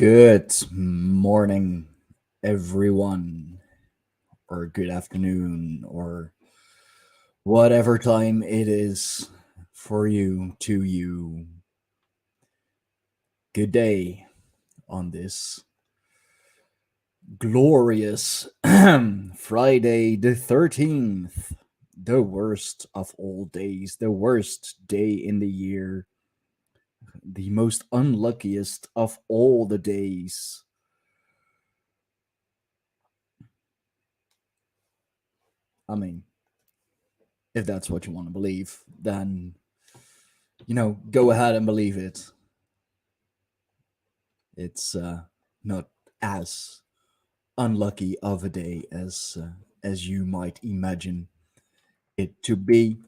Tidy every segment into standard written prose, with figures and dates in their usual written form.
Good morning, everyone, or good afternoon, or whatever time it is for you, to you. Good day on this glorious Friday the 13th, the worst of all days, the worst day in the year, the most unluckiest of all the days. I mean, if that's what you want to believe, then, go ahead and believe it. It's not as unlucky of a day as you might imagine it to be.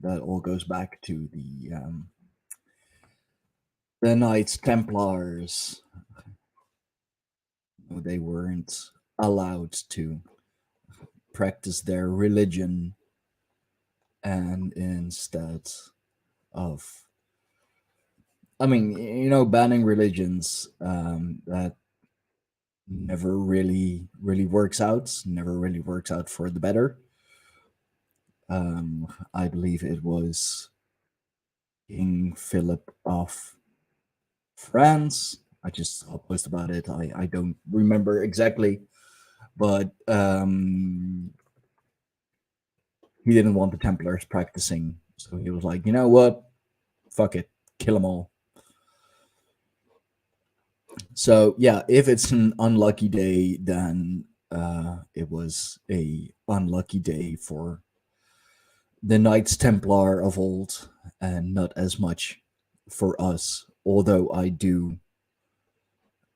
That all goes back to the Knights Templars. They weren't allowed to practice their religion, and instead of, banning religions, that never really works out. Never really works out for the better. I believe it was King Philip of France. I just saw a post about it. I don't remember exactly, but he didn't want the Templars practicing, so he was like, you know what, fuck it, kill them all. So yeah, if it's an unlucky day, then it was a unlucky day for the Knights Templar of old, and not as much for us. Although I do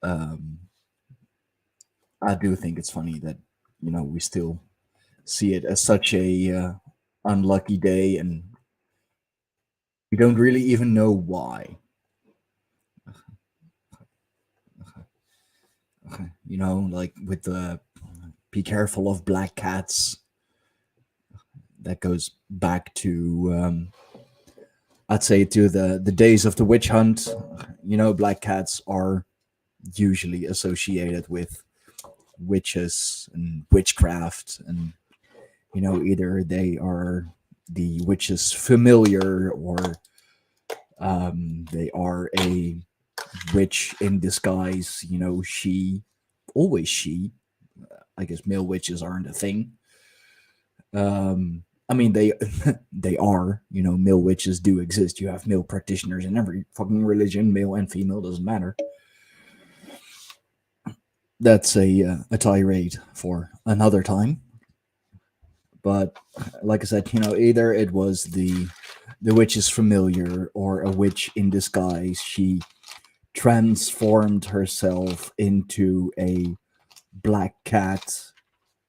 think it's funny that we still see it as such a unlucky day, and we don't really even know why. Like with the be careful of black cats. That goes back to I'd say to the days of the witch hunt. Black cats are usually associated with witches and witchcraft, and either they are the witch's familiar, or they are a witch in disguise. She, I guess male witches aren't a thing. They they are, male witches do exist. You have male practitioners in every fucking religion, male and female, doesn't matter. That's a tirade for another time. But like I said, either it was the witch's familiar or a witch in disguise. She transformed herself into a black cat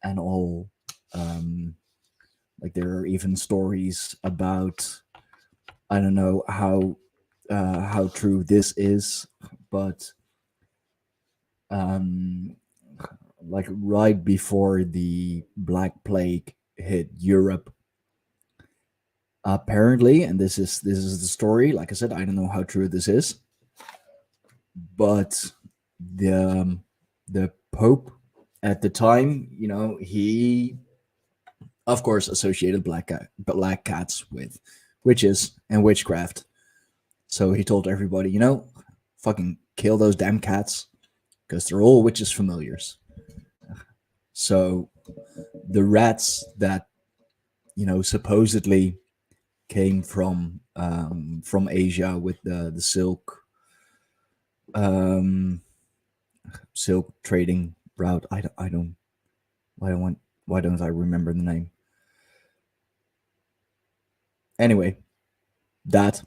and all. Like there are even stories about, I don't know how true this is, but like right before the Black Plague hit Europe, apparently, and this is the story. Like I said, I don't know how true this is, but the Pope at the time, he of course associated black cats with witches and witchcraft. So he told everybody, fucking kill those damn cats, because they're all witches' familiars. So the rats that supposedly came from Asia with the silk trading route. Why don't I remember the name? Anyway, that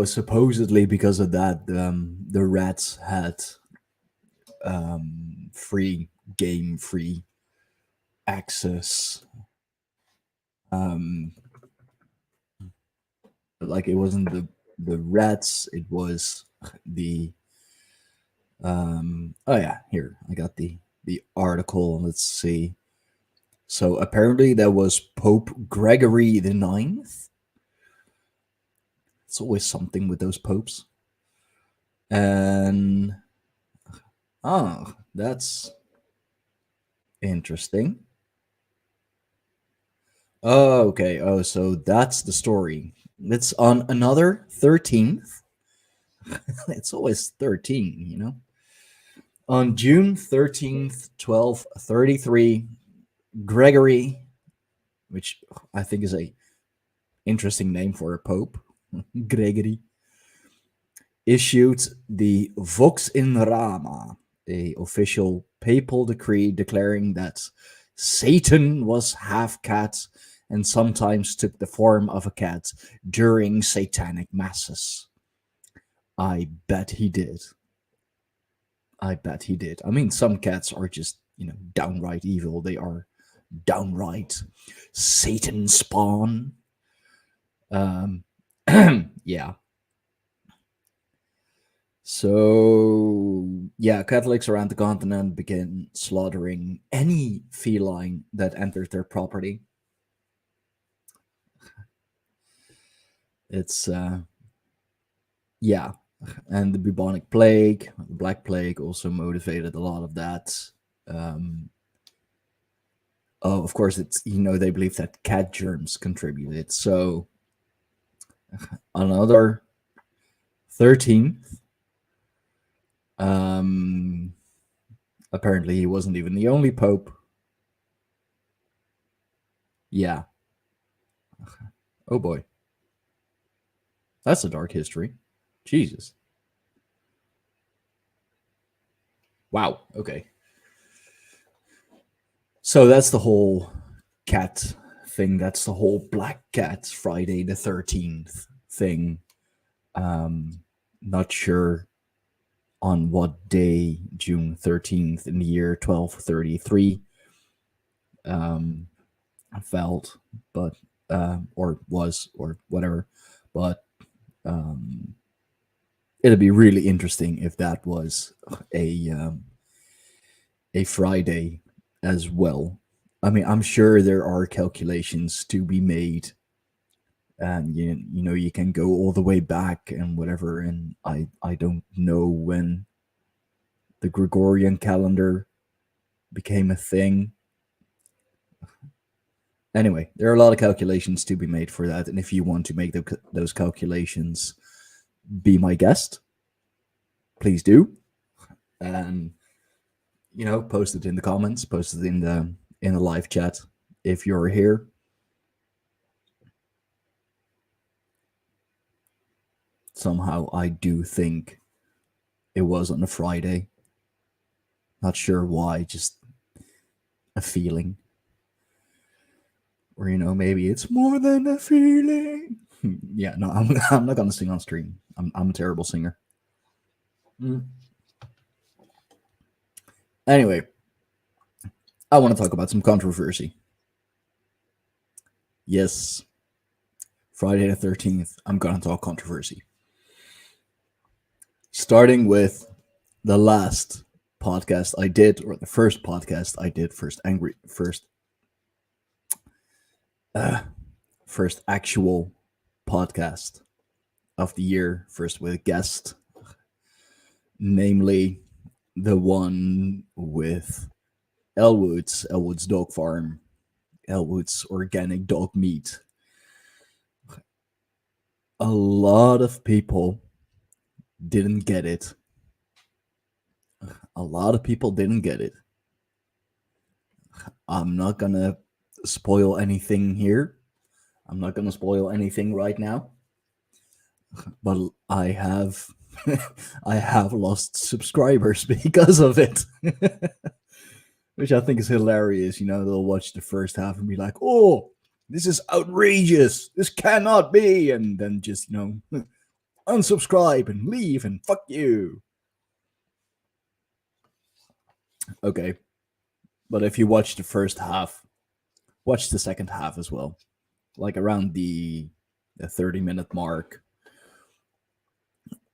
supposedly because of that, the rats had free access. Like it wasn't the rats, it was the oh yeah, here I got the article. Let's see. So apparently that was Pope Gregory the Ninth. It's always something with those popes. And that's interesting. Oh, okay. Oh, so that's the story. It's on another 13th. It's always 13, you know. On June 13th, 1233, Gregory, which I think is a interesting name for a pope, Gregory, issued the Vox in Rama, a official papal decree declaring that Satan was half cat and sometimes took the form of a cat during satanic masses. I bet he did. I bet he did. I mean, some cats are just, downright evil. They are downright Satan spawn. Yeah. So, yeah, Catholics around the continent began slaughtering any feline that entered their property. It's, yeah. And the bubonic plague, the Black Plague, also motivated a lot of that. Of course, it's, they believe that cat germs contributed. So, another 13th. Apparently, he wasn't even the only pope. Yeah. Oh boy. That's a dark history. Jesus. Wow. Okay. So that's the whole cat thing. That's the whole Black Cat Friday the 13th thing. Not sure on what day, June 13th in the year 1233, felt, but or was, or whatever. But it'd be really interesting if that was a Friday as well. I mean, I'm sure there are calculations to be made, and you can go all the way back and whatever. And I don't know when the Gregorian calendar became a thing. Anyway, there are a lot of calculations to be made for that, and if you want to make those calculations, be my guest. Please do, and post it in the comments, post it in the live chat if you're here. Somehow, I do think it was on a Friday. Not sure why, just a feeling. Or maybe it's more than a feeling. Yeah, no, I'm not gonna sing on stream. I'm a terrible singer. Anyway, I want to talk about some controversy. Yes, Friday the 13th, I'm gonna talk controversy. Starting with the last podcast I did, or the first podcast I did, first actual podcast of the year, first with a guest, namely the one with Elwood's Dog Farm, Elwood's organic dog meat. A lot of people didn't get it. A lot of people didn't get it. I'm not gonna spoil anything here. I'm not gonna spoil anything right now. But I have I have lost subscribers because of it. Which I think is hilarious. They'll watch the first half and be like, "Oh, this is outrageous. This cannot be," and then just unsubscribe and leave and fuck you. Okay, but if you watch the first half, watch the second half as well, like around the 30-minute mark.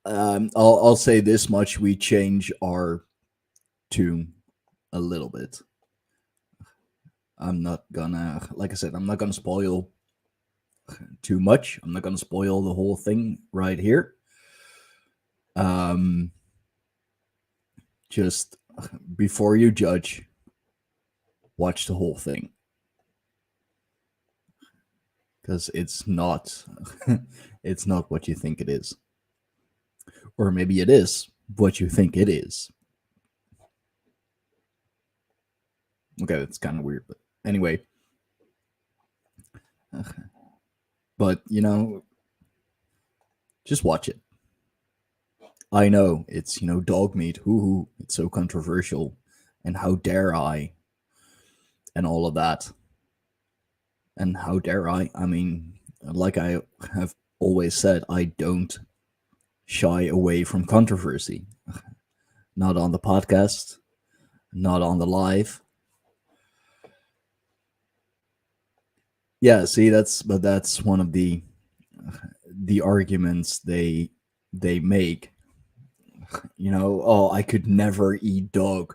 I'll say this much: we change our tune a little bit. I'm not gonna, like I said, I'm not gonna spoil too much. I'm not gonna spoil the whole thing right here. Um, just before you judge, watch the whole thing, because it's not it's not what you think it is, or maybe it is what you think it is. Okay, that's kind of weird, but anyway. But just watch it. I know it's dog meat. Hoo, it's so controversial, and how dare I, and all of that. And how dare I? I mean, like I have always said, I don't shy away from controversy. Not on the podcast, not on the live. Yeah, see, that's one of the arguments they make. Oh, I could never eat dog.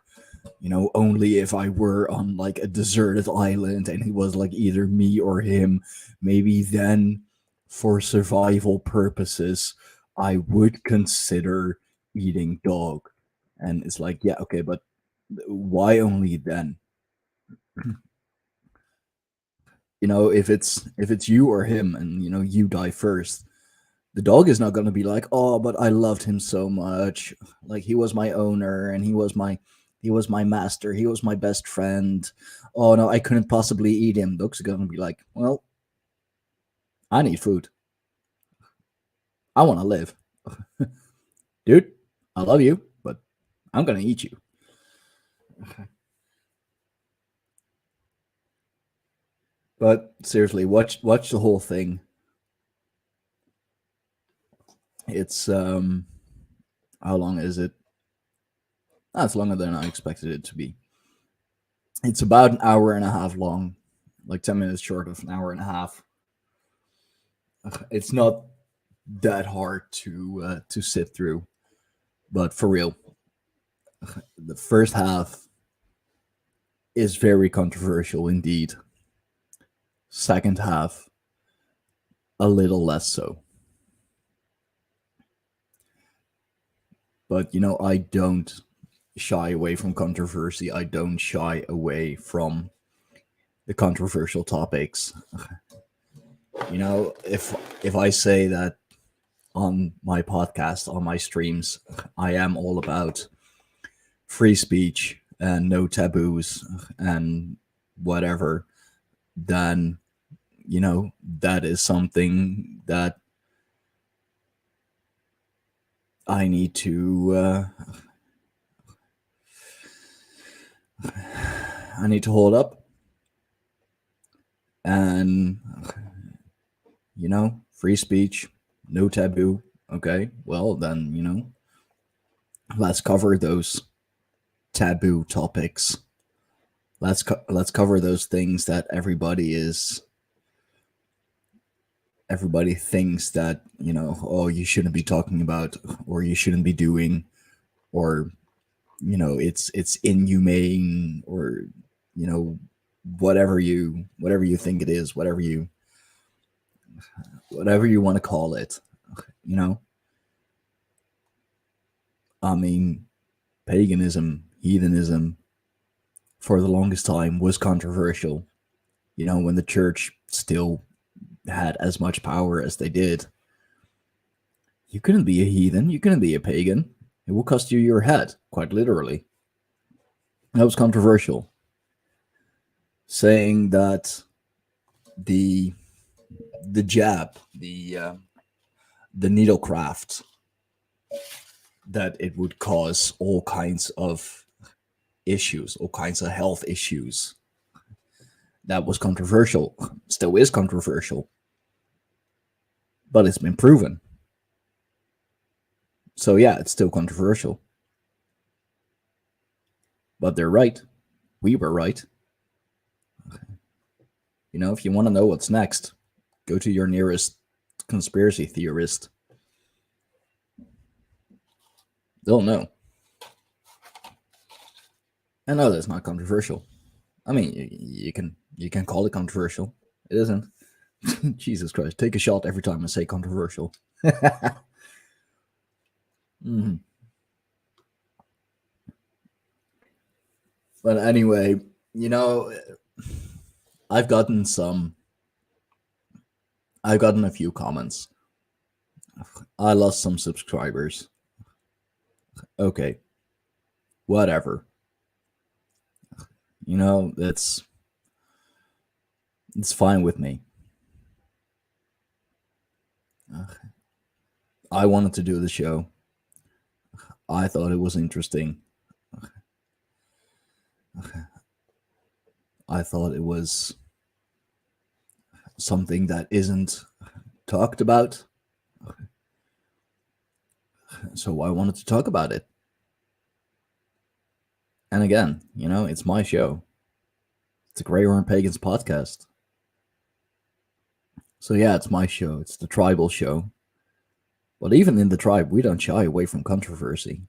Only if I were on like a deserted island and it was like either me or him, maybe then for survival purposes, I would consider eating dog. And it's like, yeah, okay, but why only then? If it's you or him and you die first, the dog is not going to be like, oh, but I loved him so much. Like he was my owner and he was my master. He was my best friend. Oh no, I couldn't possibly eat him. Dog's going to be like, well, I need food. I want to live. Dude, I love you, but I'm going to eat you. But seriously, watch the whole thing. It's how long is it? That's longer than I expected it to be. It's about an hour and a half long, like 10 minutes short of an hour and a half. It's not that hard to sit through, but for real, the first half is very controversial indeed. Second half, a little less so. But I don't shy away from controversy. I don't shy away from the controversial topics. If I say that on my podcast, on my streams, I am all about free speech and no taboos and whatever, then that is something that I need to hold up. And free speech, no taboo. Okay, well then let's cover those taboo topics. Let's cover those things that everybody thinks that oh, you shouldn't be talking about, or you shouldn't be doing, or it's inhumane, or whatever you think it is, whatever you want to call it. I mean, paganism, heathenism, for the longest time was controversial. When the church still had as much power as they did. You couldn't be a heathen. You couldn't be a pagan. It will cost you your head, quite literally. That was controversial. Saying that the jab, the needlecraft, that it would cause all kinds of issues, all kinds of health issues. That was controversial. Still is controversial. But it's been proven. So yeah, it's still controversial. But they're right. We were right. If you want to know what's next, go to your nearest conspiracy theorist. They'll know. And no, that's not controversial. I mean, you can call it controversial. It isn't. Jesus Christ, take a shot every time I say controversial. Mhm. But anyway, you know, I've gotten a few comments. I lost some subscribers. Okay, whatever. You know, it's fine with me. I wanted to do the show. I thought it was interesting. I thought it was something that isn't talked about. So I wanted to talk about it. And again, you know, it's my show. It's a Greyhorn Pagans podcast. So yeah, it's my show. It's the tribal show. But even in the tribe, we don't shy away from controversy.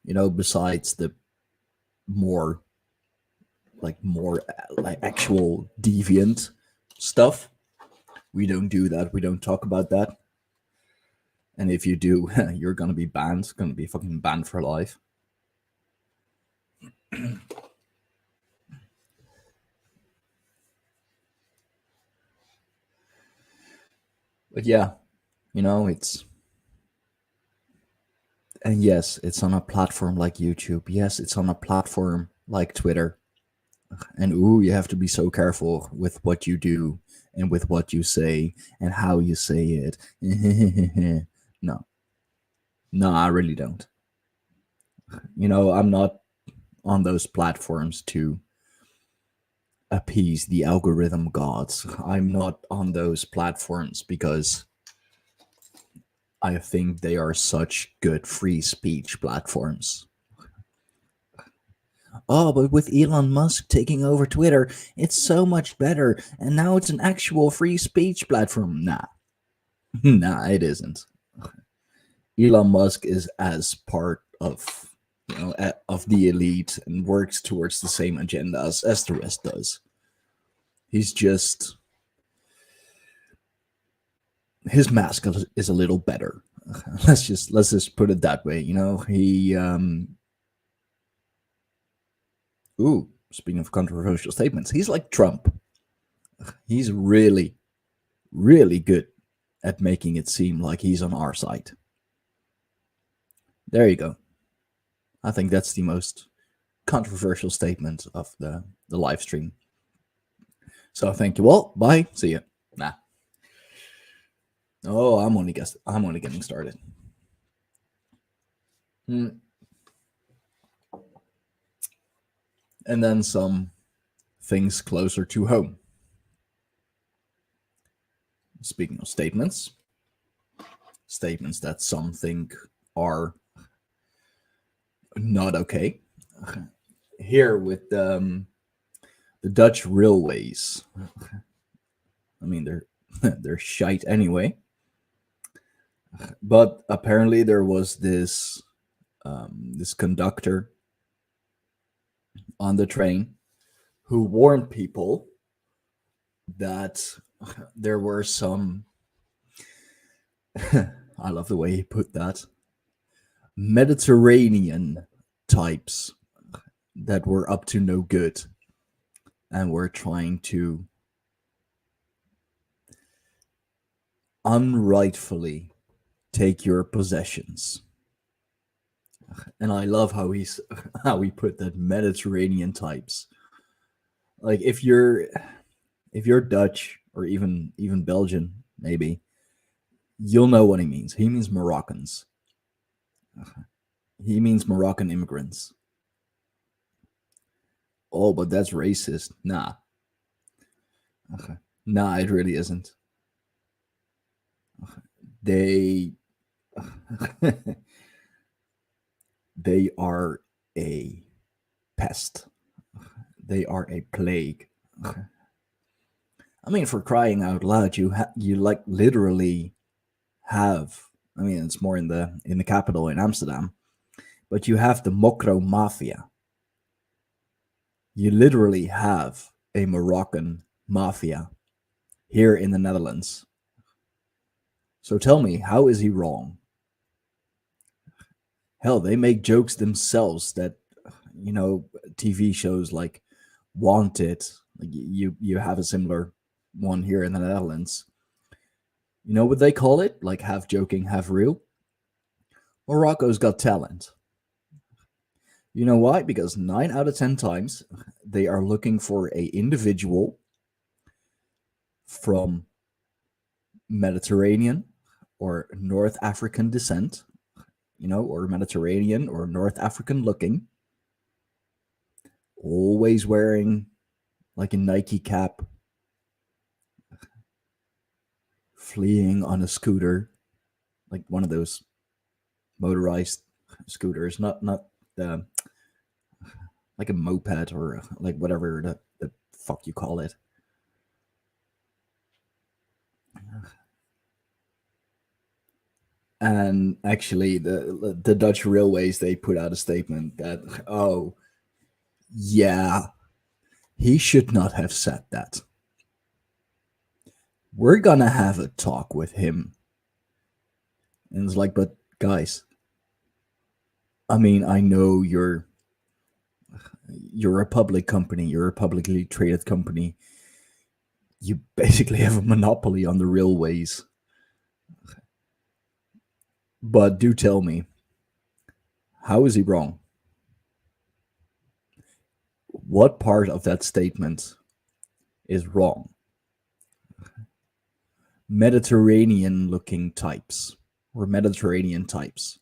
You know, besides the more actual deviant stuff, we don't do that. We don't talk about that. And if you do, you're gonna be banned. Gonna be fucking banned for life. But yeah, you know, and yes, it's on a platform like YouTube. Yes, it's on a platform like Twitter. And ooh, you have to be so careful with what you do and with what you say and how you say it. No. No, I really don't. You know, I'm not on those platforms to appease the algorithm gods. I'm not on those platforms because I think they are such good free speech platforms. Oh, but with Elon Musk taking over Twitter, it's so much better, and now it's an actual free speech platform. Nah, nah, it isn't. Elon Musk is as part of of the elite and works towards the same agenda as the rest does. He's just his mask is a little better. Let's just put it that way. You know, he ooh, speaking of controversial statements, he's like Trump. He's really, really good at making it seem like he's on our side. There you go. I think that's the most controversial statement of the live stream. So thank you all. Bye. See you. Nah. Oh, I'm only getting started. And then some things closer to home. Speaking of statements that some think are not okay. Here with the Dutch railways. I mean, they're shite anyway. But apparently there was this conductor on the train who warned people that there were some I love the way he put that, Mediterranean types that were up to no good and were trying to unrightfully take your possessions. And I love how he put that, Mediterranean types. Like if you're Dutch or even Belgian, maybe you'll know what he means. He means Moroccans. He means Moroccan immigrants. Oh, but that's racist. Nah. Nah, it really isn't. They they are a pest. They are a plague. I mean, for crying out loud, you like literally have. I mean, it's more in the capital in Amsterdam, but you have the Mokro Mafia. You literally have a Moroccan mafia here in the Netherlands. So tell me, how is he wrong? Hell, they make jokes themselves that, TV shows like Wanted, like you have a similar one here in the Netherlands. You know what they call it? Like half joking, half real? Morocco's Got Talent. You know why? Because 9 out of 10 times they are looking for a individual from Mediterranean or North African descent, or Mediterranean or North African looking, always wearing like a Nike cap, fleeing on a scooter, like one of those motorized scooters, not like a moped or like whatever the fuck you call it. And actually, the Dutch railways, they put out a statement that, oh, yeah, he should not have said that. We're gonna have a talk with him. And it's like, but guys, I mean, I know you're a public company, you're a publicly traded company. You basically have a monopoly on the railways. But do tell me, how is he wrong? What part of that statement is wrong? Mediterranean looking types or Mediterranean types.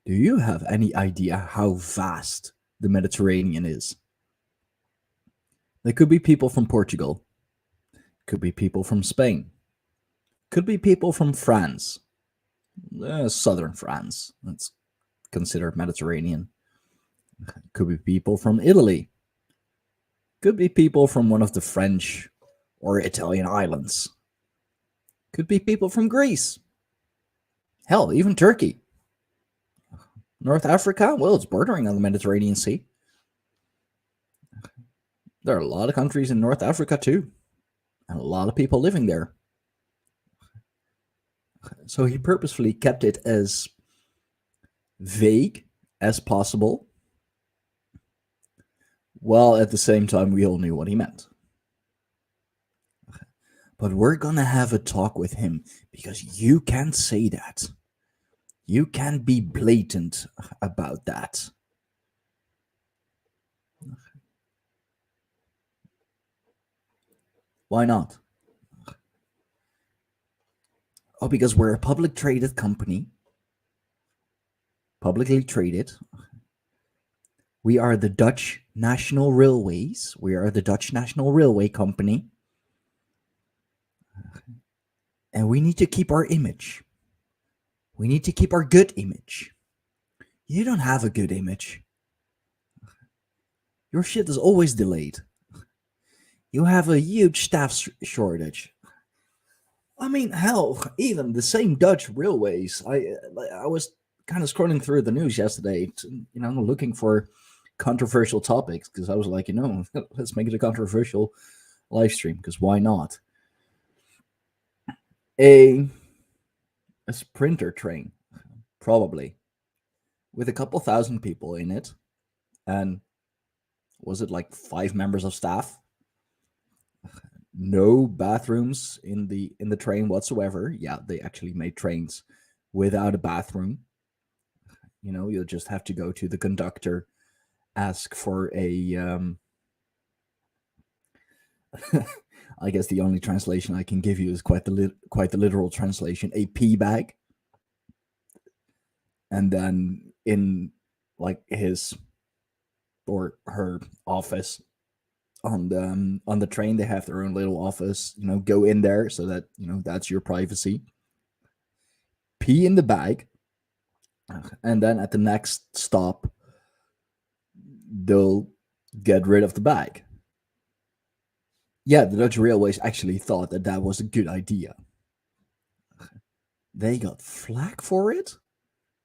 Do you have any idea how vast the Mediterranean is? There could be people from Portugal, could be people from Spain, could be people from France, southern France, that's considered Mediterranean. Could be people from Italy, could be people from one of the French or Italian islands, could be people from Greece, hell, even Turkey. North Africa, well, it's bordering on the Mediterranean Sea. There are a lot of countries in North Africa too, and a lot of people living there. So he purposefully kept it as vague as possible, while at the same time we all knew what he meant. But we're gonna have a talk with him because you can't say that. You can't be blatant about that. Why not? Oh, because we're a public traded company. Publicly traded. We are the Dutch National Railways. We are the Dutch National Railway Company. And we need to keep our image. We need to keep our good image. You don't have a good image. Your shit is always delayed. You have a huge staff shortage. I mean, hell, even the same Dutch railways. I was kind of scrolling through the news yesterday, looking for controversial topics because I was like, let's make it a controversial live stream because why not? A sprinter train, probably, with a couple thousand people in it, and was it like 5 members of staff? No bathrooms in the train whatsoever. Yeah, they actually made trains without a bathroom. You'll just have to go to the conductor, ask for a I guess the only translation I can give you is quite the literal translation, a pee bag. And then in like his or her office on the train, they have their own little office. Go in there so that that's your privacy. Pee in the bag, and then at the next stop, they'll get rid of the bag. Yeah, the Dutch Railways actually thought that was a good idea. They got flack for it?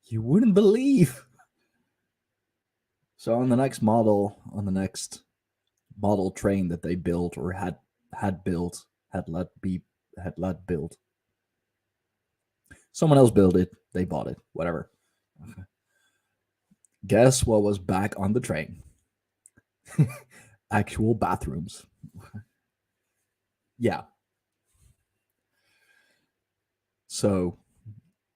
You wouldn't believe. So on the next model train that they built or had let build. Someone else built it, they bought it, whatever. Guess what was back on the train? Actual bathrooms. Yeah. So,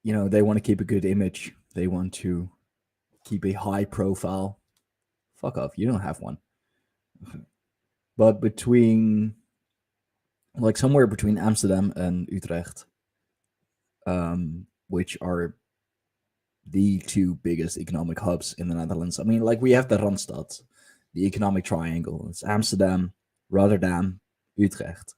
they want to keep a good image. They want to keep a high profile. Fuck off. You don't have one. But somewhere between Amsterdam and Utrecht, which are the two biggest economic hubs in the Netherlands. I mean, we have the Randstad, the economic triangle. It's Amsterdam, Rotterdam, Utrecht.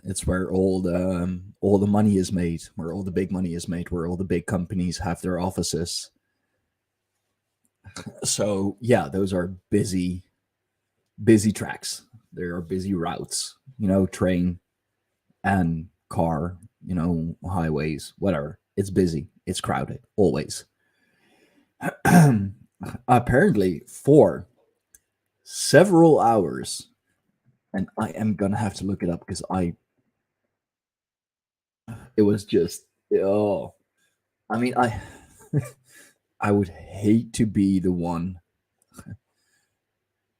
It's where all the money is made, where all the big money is made, where all the big companies have their offices. So yeah, those are busy tracks. There are busy routes, train and car, highways, whatever. It's busy. It's crowded, always. Apparently, for several hours, and I am gonna have to look it up because it was just, I mean, I would hate to be the one.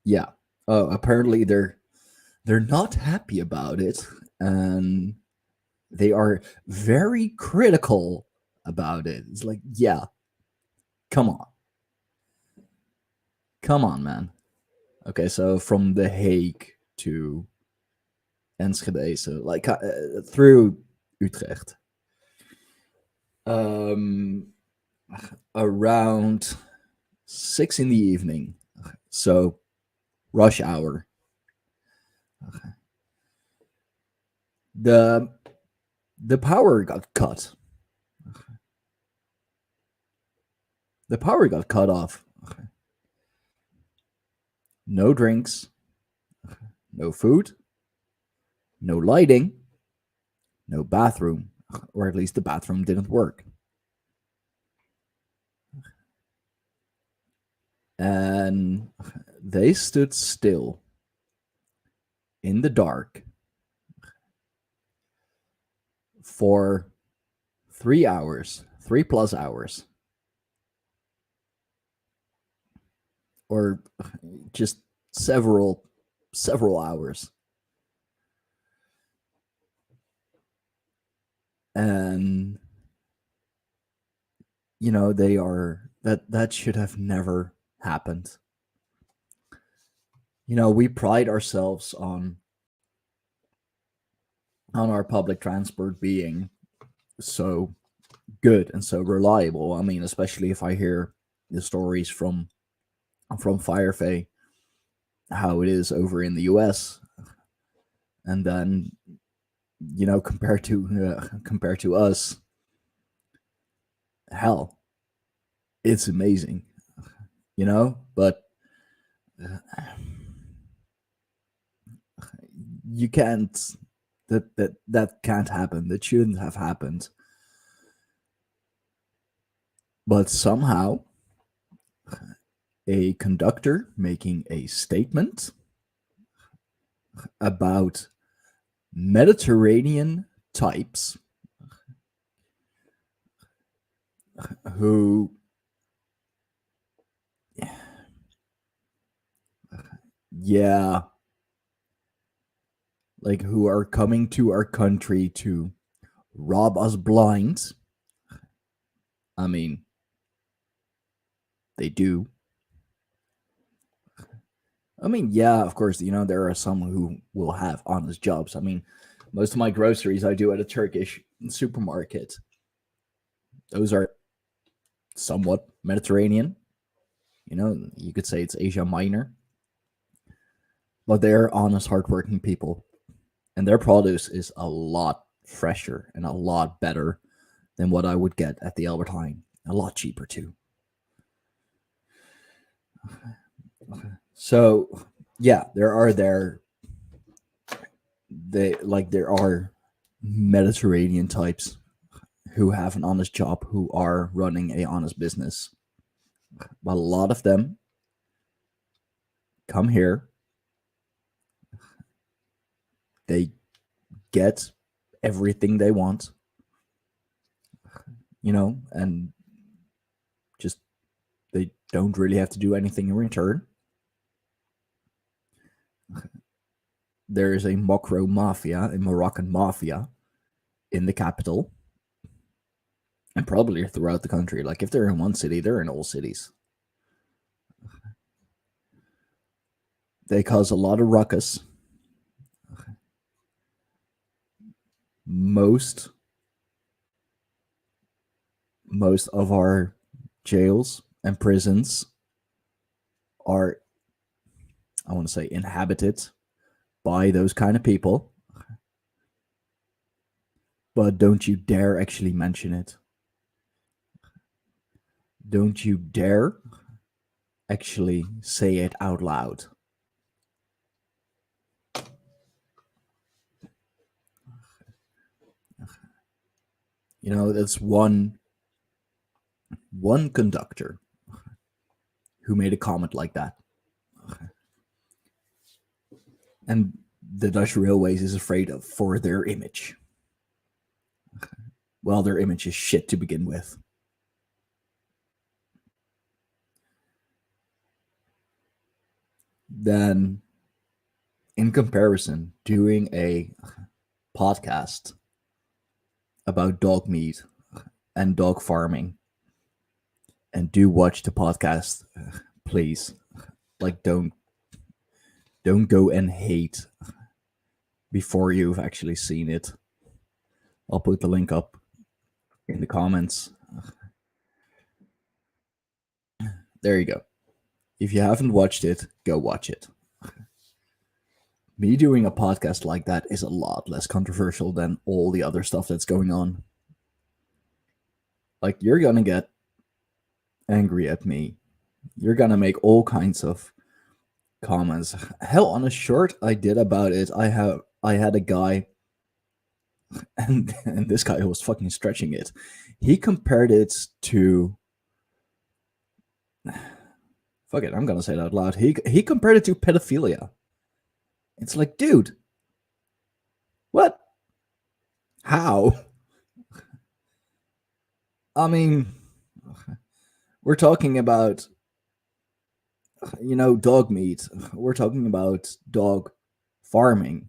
Yeah. Apparently they're not happy about it, and they are very critical about it. It's like, yeah, come on, man. Okay, so from The Hague to Enschede, so through Utrecht, around 6 in the evening. So rush hour. The power got cut. The power got cut off. No drinks, no food, no lighting, no bathroom, or at least the bathroom didn't work. And they stood still in the dark for 3 hours, 3+ hours, or just several hours. And they are that should have never happened. We pride ourselves on our public transport being so good and so reliable. I mean, especially if I hear the stories from Firefay, how it is over in the US, and then compared to us, hell, it's amazing, but you can't, that can't happen. That shouldn't have happened. But somehow a conductor making a statement about Mediterranean types who who are coming to our country to rob us blind. I mean, they do. I mean, yeah, of course, there are some who will have honest jobs. I mean, most of my groceries I do at a Turkish supermarket. Those are somewhat Mediterranean. You could say it's Asia Minor. But they're honest, hardworking people. And their produce is a lot fresher and a lot better than what I would get at the Albert Heijn. A lot cheaper, too. So, yeah, there are Mediterranean types who have an honest job, who are running a honest business. But a lot of them come here. They get everything they want. and just they don't really have to do anything in return. There is a Mokro mafia, a Moroccan mafia, in the capital, and probably throughout the country. Like, if they're in one city, they're in all cities. They cause a lot of ruckus. Most of our jails and prisons are, I want to say, inhabited by those kind of people. But don't you dare actually mention it. Don't you dare actually say it out loud. That's one conductor who made a comment like that. And the Dutch Railways is afraid for their image. Well, their image is shit to begin with. Then, in comparison, doing a podcast about dog meat and dog farming, and do watch the podcast, please. Like, don't go and hate before you've actually seen it. I'll put the link up in the comments. There you go. If you haven't watched it, go watch it. Me doing a podcast like that is a lot less controversial than all the other stuff that's going on. Like, you're gonna get angry at me. You're gonna make all kinds of comments. Hell, on a short I did about it, I had a guy, and this guy was fucking stretching it. He compared it to, fuck it, I'm gonna say it out loud. He compared it to pedophilia. It's like, dude, what? How? I mean, we're talking about, dog meat. We're talking about dog farming.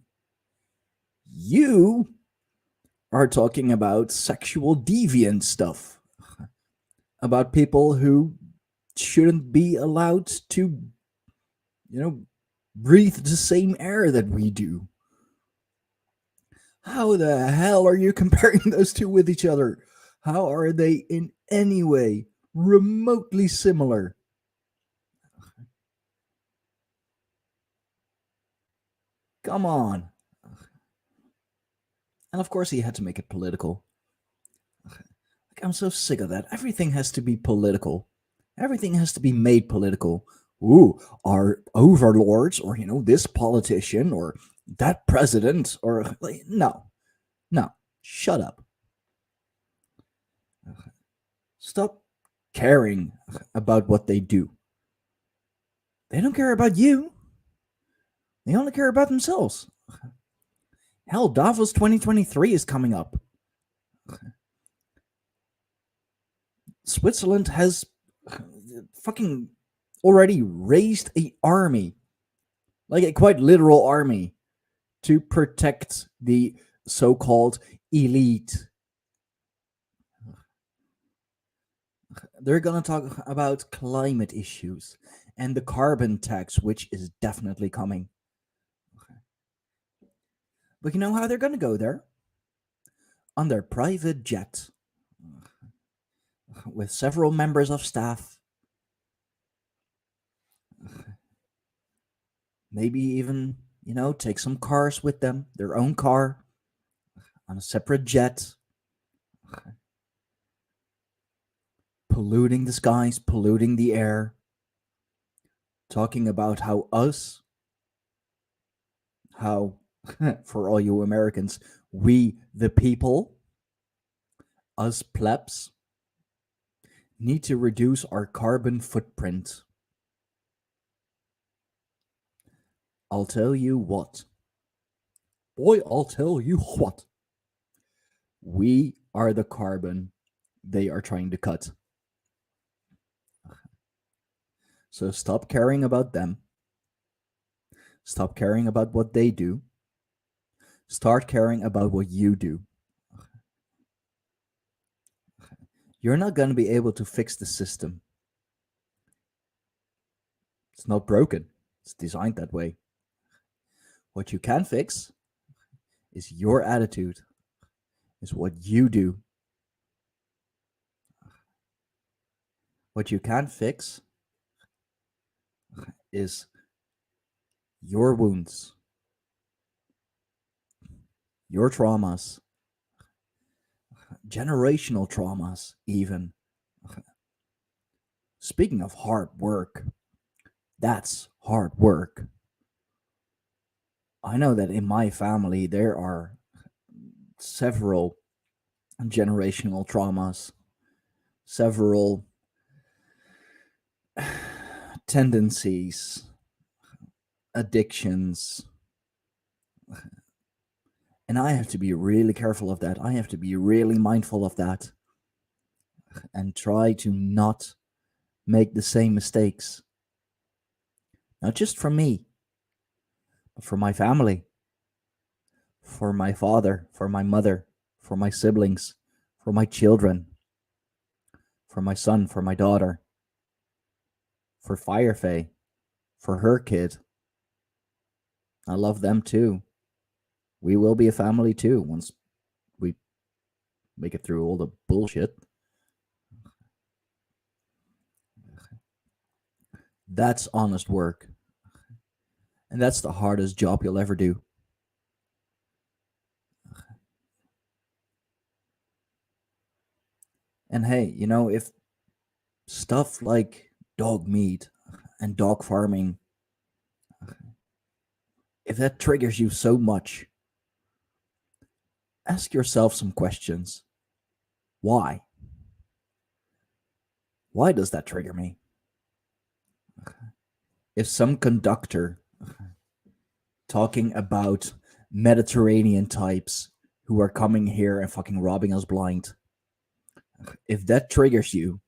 You are talking about sexual deviant stuff. About people who shouldn't be allowed to, breathe the same air that we do. How the hell are you comparing those two with each other? How are they in any way remotely similar? Come on. And of course he had to make it political. Like, I'm so sick of that. Everything has to be political. Everything has to be made political. Ooh, our overlords, or, this politician, or that president, or, like, no, shut up. Stop caring about what they do. They don't care about you. They only care about themselves. Hell, Davos 2023 is coming up. Switzerland has fucking already raised an army, like a quite literal army, to protect the so-called elite. They're going to talk about climate issues and the carbon tax, which is definitely coming. But you know how they're going to go there? On their private jet, with several members of staff. Maybe even, take some cars with them, their own car, on a separate jet. Polluting the skies, polluting the air. Talking about how, for all you Americans, we the people, us plebs, need to reduce our carbon footprint. I'll tell you what. Boy, I'll tell you what. We are the carbon they are trying to cut. So stop caring about them. Stop caring about what they do. Start caring about what you do. You're not going to be able to fix the system. It's not broken. It's designed that way. What you can fix is your attitude, is what you do. What you can fix is your wounds, your traumas, generational traumas, even. Speaking of hard work, that's hard work. I know that in my family there are several generational traumas, several tendencies, addictions. And I have to be really careful of that. I have to be really mindful of that and try to not make the same mistakes. Not just for me, but for my family, for my father, for my mother, for my siblings, for my children, for my son, for my daughter, for Firefay, for her kid. I love them too. We will be a family too once we make it through all the bullshit. That's honest work. And that's the hardest job you'll ever do. And hey, you know, if stuff like dog meat and dog farming, if that triggers you so much, ask yourself some questions. Why? Why does that trigger me? If some conductor talking about Mediterranean types who are coming here and fucking robbing us blind, if that triggers you,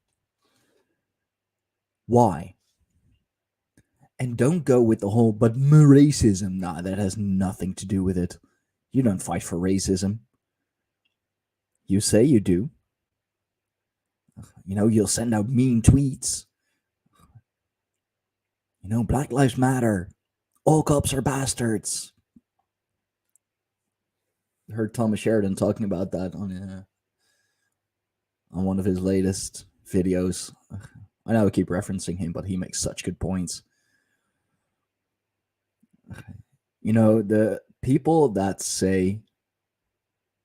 why? And don't go with the whole, but racism. Nah, that has nothing to do with it. You don't fight for racism. You say you do. You know, you'll send out mean tweets. You know, Black Lives Matter. All cops are bastards. I heard Thomas Sheridan talking about that on one of his latest videos. I know I keep referencing him, but he makes such good points. You know, the people that say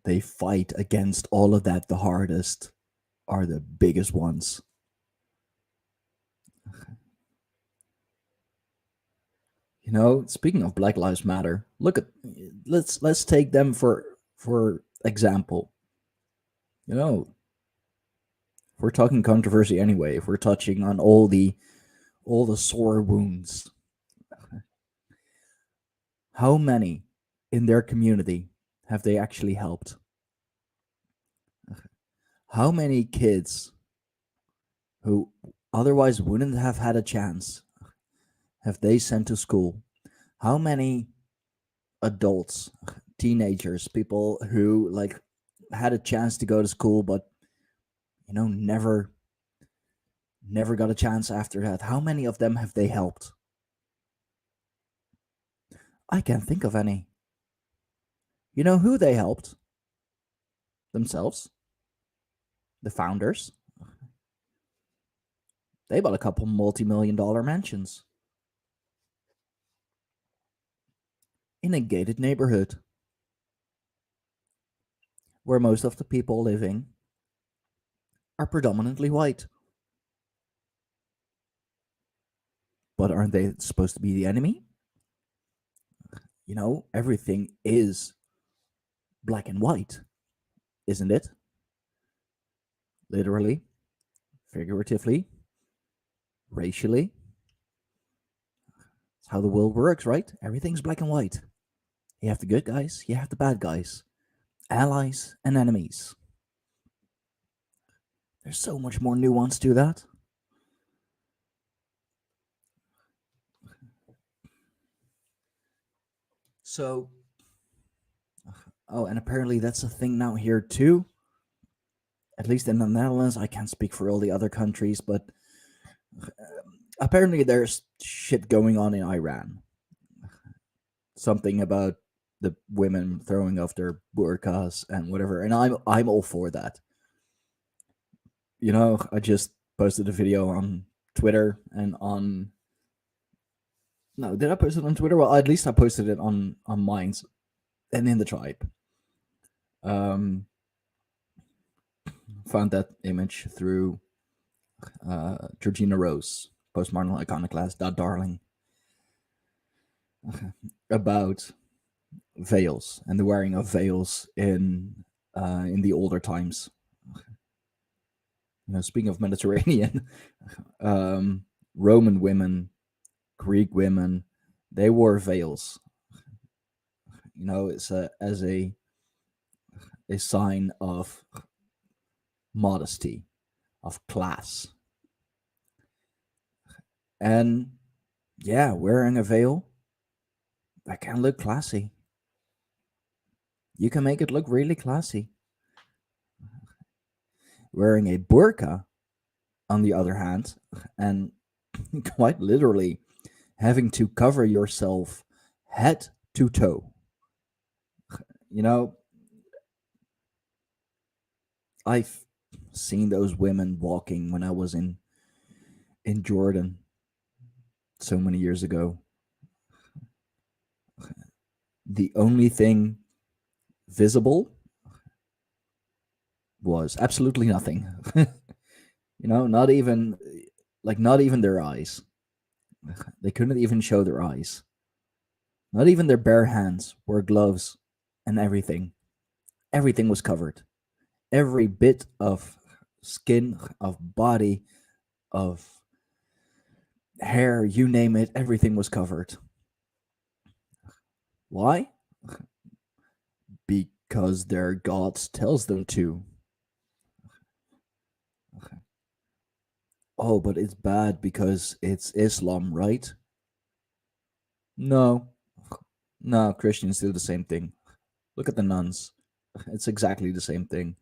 they fight against all of that the hardest are the biggest ones. You know, speaking of Black Lives Matter, let's take them for example. You know, if we're talking controversy anyway, if we're touching on all the sore wounds, how many in their community have they actually helped? How many kids who otherwise wouldn't have had a chance have they sent to school? How many adults, teenagers, people who like had a chance to go to school but you know never got a chance after that? How many of them have they helped? I can't think of any. You know who they helped? Themselves. The founders. They bought a couple multi-million-dollar mansions in a gated neighborhood where most of the people living are predominantly white. But aren't they supposed to be the enemy? You know, everything is black and white, isn't it? Literally, figuratively, racially. It's how the world works, right? Everything's black and white. You have the good guys, you have the bad guys, allies and enemies. There's so much more nuance to that. So, oh, and apparently that's a thing now here too. At least in the Netherlands, I can't speak for all the other countries, but apparently there's shit going on in Iran. Something about the women throwing off their burqas and whatever, and I'm all for that. You know, I just posted a video on Twitter and on. No, did I post it on Twitter? Well, at least I posted it on Minds and in the tribe. Found that image through Georgina Rose, postmodern iconoclast, that darling, about veils and the wearing of veils in the older times. You know, speaking of Mediterranean, Roman women, Greek women, they wore veils. You know, it's as a sign of modesty, of class. And yeah, wearing a veil, that can look classy. You can make it look really classy. Wearing a burqa, on the other hand, and quite literally having to cover yourself head to toe. You know, I've seen those women walking when I was in Jordan so many years ago. The only thing visible was absolutely nothing. You know, not even their eyes. They couldn't even show their eyes. Not even their bare hands wore gloves and everything. Everything was covered. Every bit of skin, of body, of hair, you name it, everything was covered. Why? Because their god tells them to. Oh, but it's bad because it's Islam, right? No. No, Christians do the same thing. Look at the nuns. It's exactly the same thing.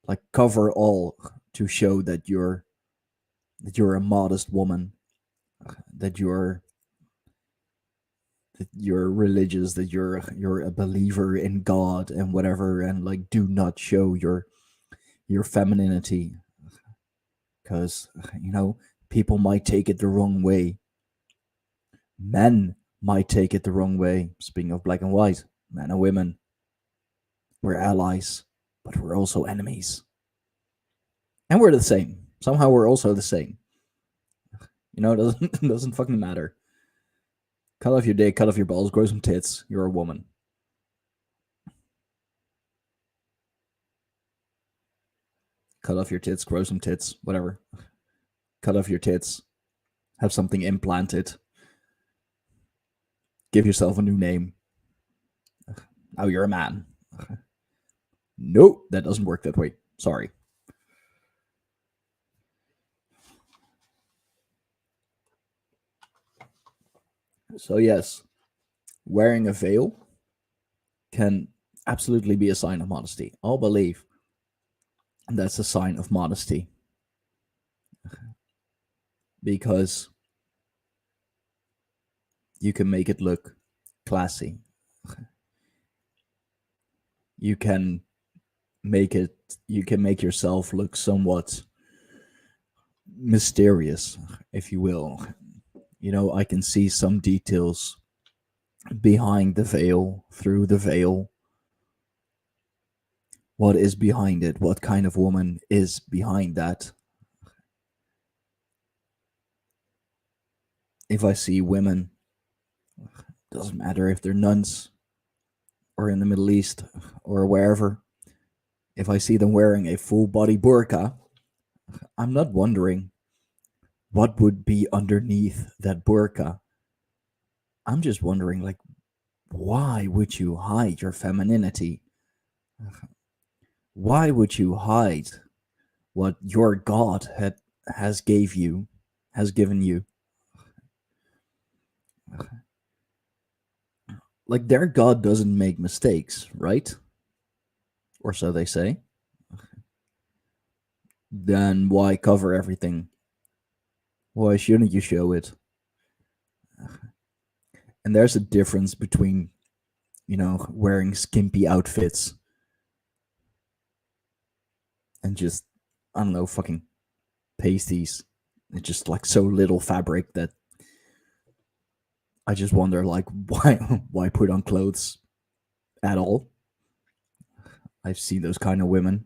Like, cover all to show that you're a modest woman, that you're religious, that you're a believer in God and whatever, and like do not show your femininity, because you know people might take it the wrong way. Men might take it the wrong way. Speaking of black and white, men and women, we're allies, but we're also enemies, and we're the same. Somehow we're also the same. You know, it doesn't fucking matter. Cut off your dick, cut off your balls, grow some tits. You're a woman. Cut off your tits, grow some tits, whatever. Cut off your tits, have something implanted, give yourself a new name. Now you're a man. Nope, that doesn't work that way. Sorry. So yes, wearing a veil can absolutely be a sign of modesty. I'll believe that's a sign of modesty. Because you can make it look classy. You can make yourself look somewhat mysterious, if you will. You know, I can see some details behind the veil, through the veil. What is behind it? What kind of woman is behind that? If I see women, doesn't matter if they're nuns or in the Middle East or wherever, if I see them wearing a full body burqa, I'm not wondering what would be underneath that burqa. I'm just wondering, like, why would you hide your femininity? Why would you hide what your God has given you. Like their God doesn't make mistakes, right? Or so they say. Then why cover everything? Why shouldn't you show it? And there's a difference between, wearing skimpy outfits and just, I don't know, fucking pasties. It's just like so little fabric that I just wonder, like, why put on clothes at all? I've seen those kind of women.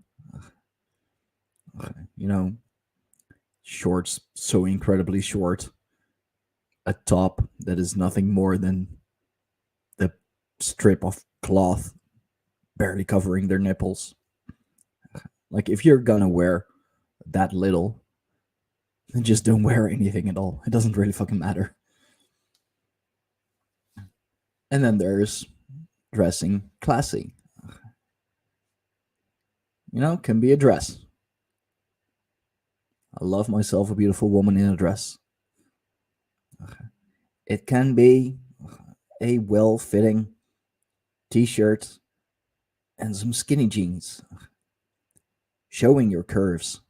You know, shorts so incredibly short, a top that is nothing more than the strip of cloth barely covering their nipples. Like, if you're gonna wear that little, then just don't wear anything at all. It doesn't really fucking matter. And then there's dressing classy. Can be a dress. I love myself a beautiful woman in a dress. It can be a well-fitting t-shirt and some skinny jeans, showing your curves.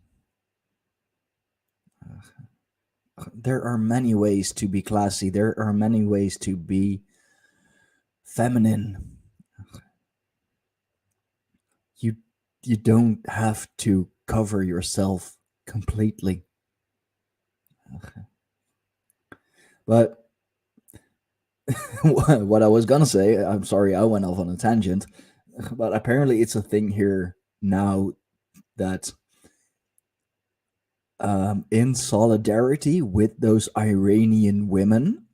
There are many ways to be classy. There are many ways to be feminine. You don't have to cover yourself completely. But what I was gonna say, I'm sorry I went off on a tangent, but apparently it's a thing here now that in solidarity with those Iranian women,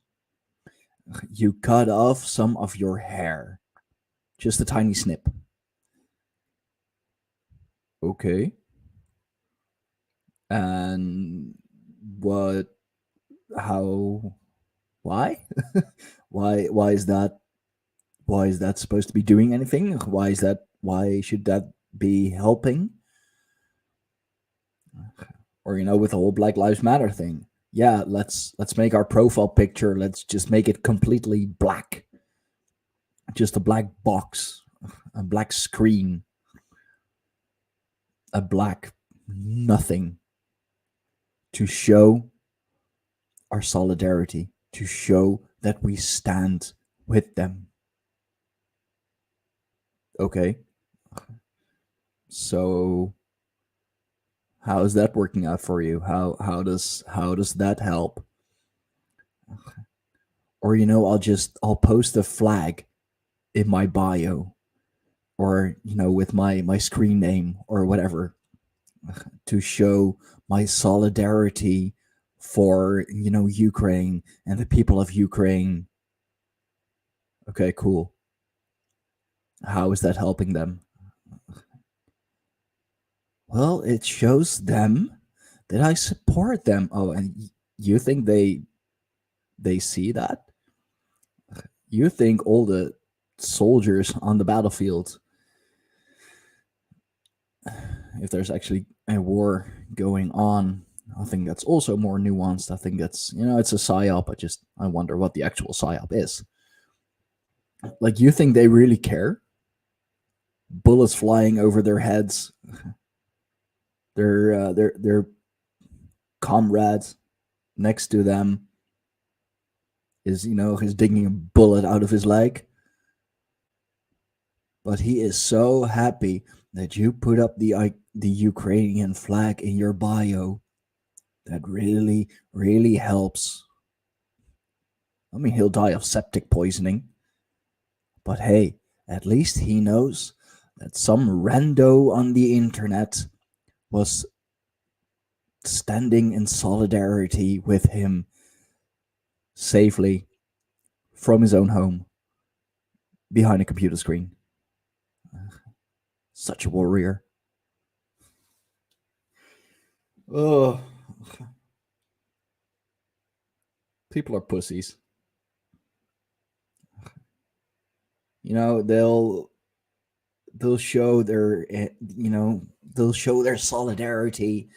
you cut off some of your hair. Just a tiny snip. Okay. And what, how, why? Why is that? Why is that supposed to be doing anything? Why should that be helping? Or with the whole Black Lives Matter thing. Yeah, let's make our profile picture, let's just make it completely black. Just a black box, a black screen, a black nothing to show our solidarity, to show that we stand with them. Okay. So how is that working out for you? How does that help? Or I'll post a flag in my bio, or with my screen name or whatever, to show my solidarity for Ukraine and the people of Ukraine. Okay, cool. How is that helping them? Well, it shows them that I support them. Oh, and you think they see that? You think all the soldiers on the battlefield, if there's actually a war going on, I think that's also more nuanced. I think that's, it's a psyop. I wonder what the actual psyop is. Like, you think they really care? Bullets flying over their heads. Their comrades next to them is digging a bullet out of his leg. But he is so happy that you put up the Ukrainian flag in your bio. That really, really helps. I mean, he'll die of septic poisoning. But hey, at least he knows that some rando on the internet was standing in solidarity with him safely from his own home behind a computer screen. Such a warrior. Oh, people are pussies. They'll they'll show their they'll show their solidarity,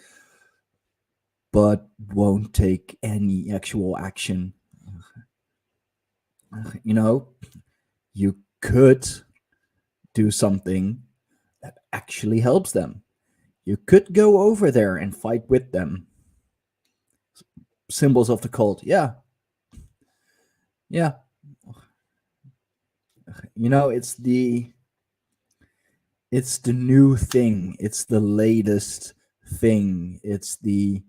but won't take any actual action. You know, you could do something that actually helps them. You could go over there and fight with them. Symbols of the cult, yeah, yeah. It's the new thing. It's the latest thing. It's the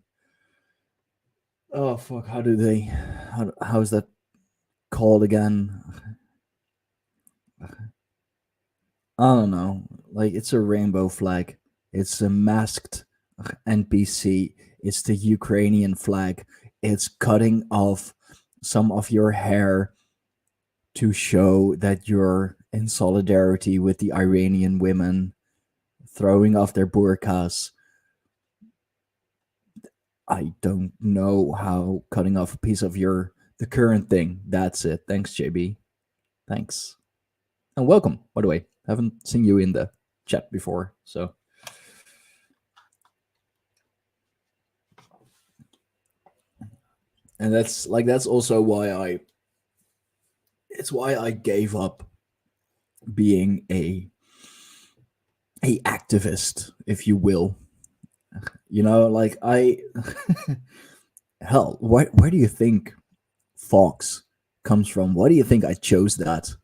oh fuck. How is that called again? I don't know. Like, it's a rainbow flag. It's a masked NPC. It's the Ukrainian flag. It's cutting off some of your hair to show that you're in solidarity with the Iranian women, throwing off their burqas. I don't know how cutting off a piece of the current thing. That's it. Thanks, JB. Thanks. And welcome, by the way. Haven't seen you in the chat before, so. And that's also why it's why I gave up being a activist, if you will. Like, hell, where do you think Fawkes comes from? Why do you think I chose that?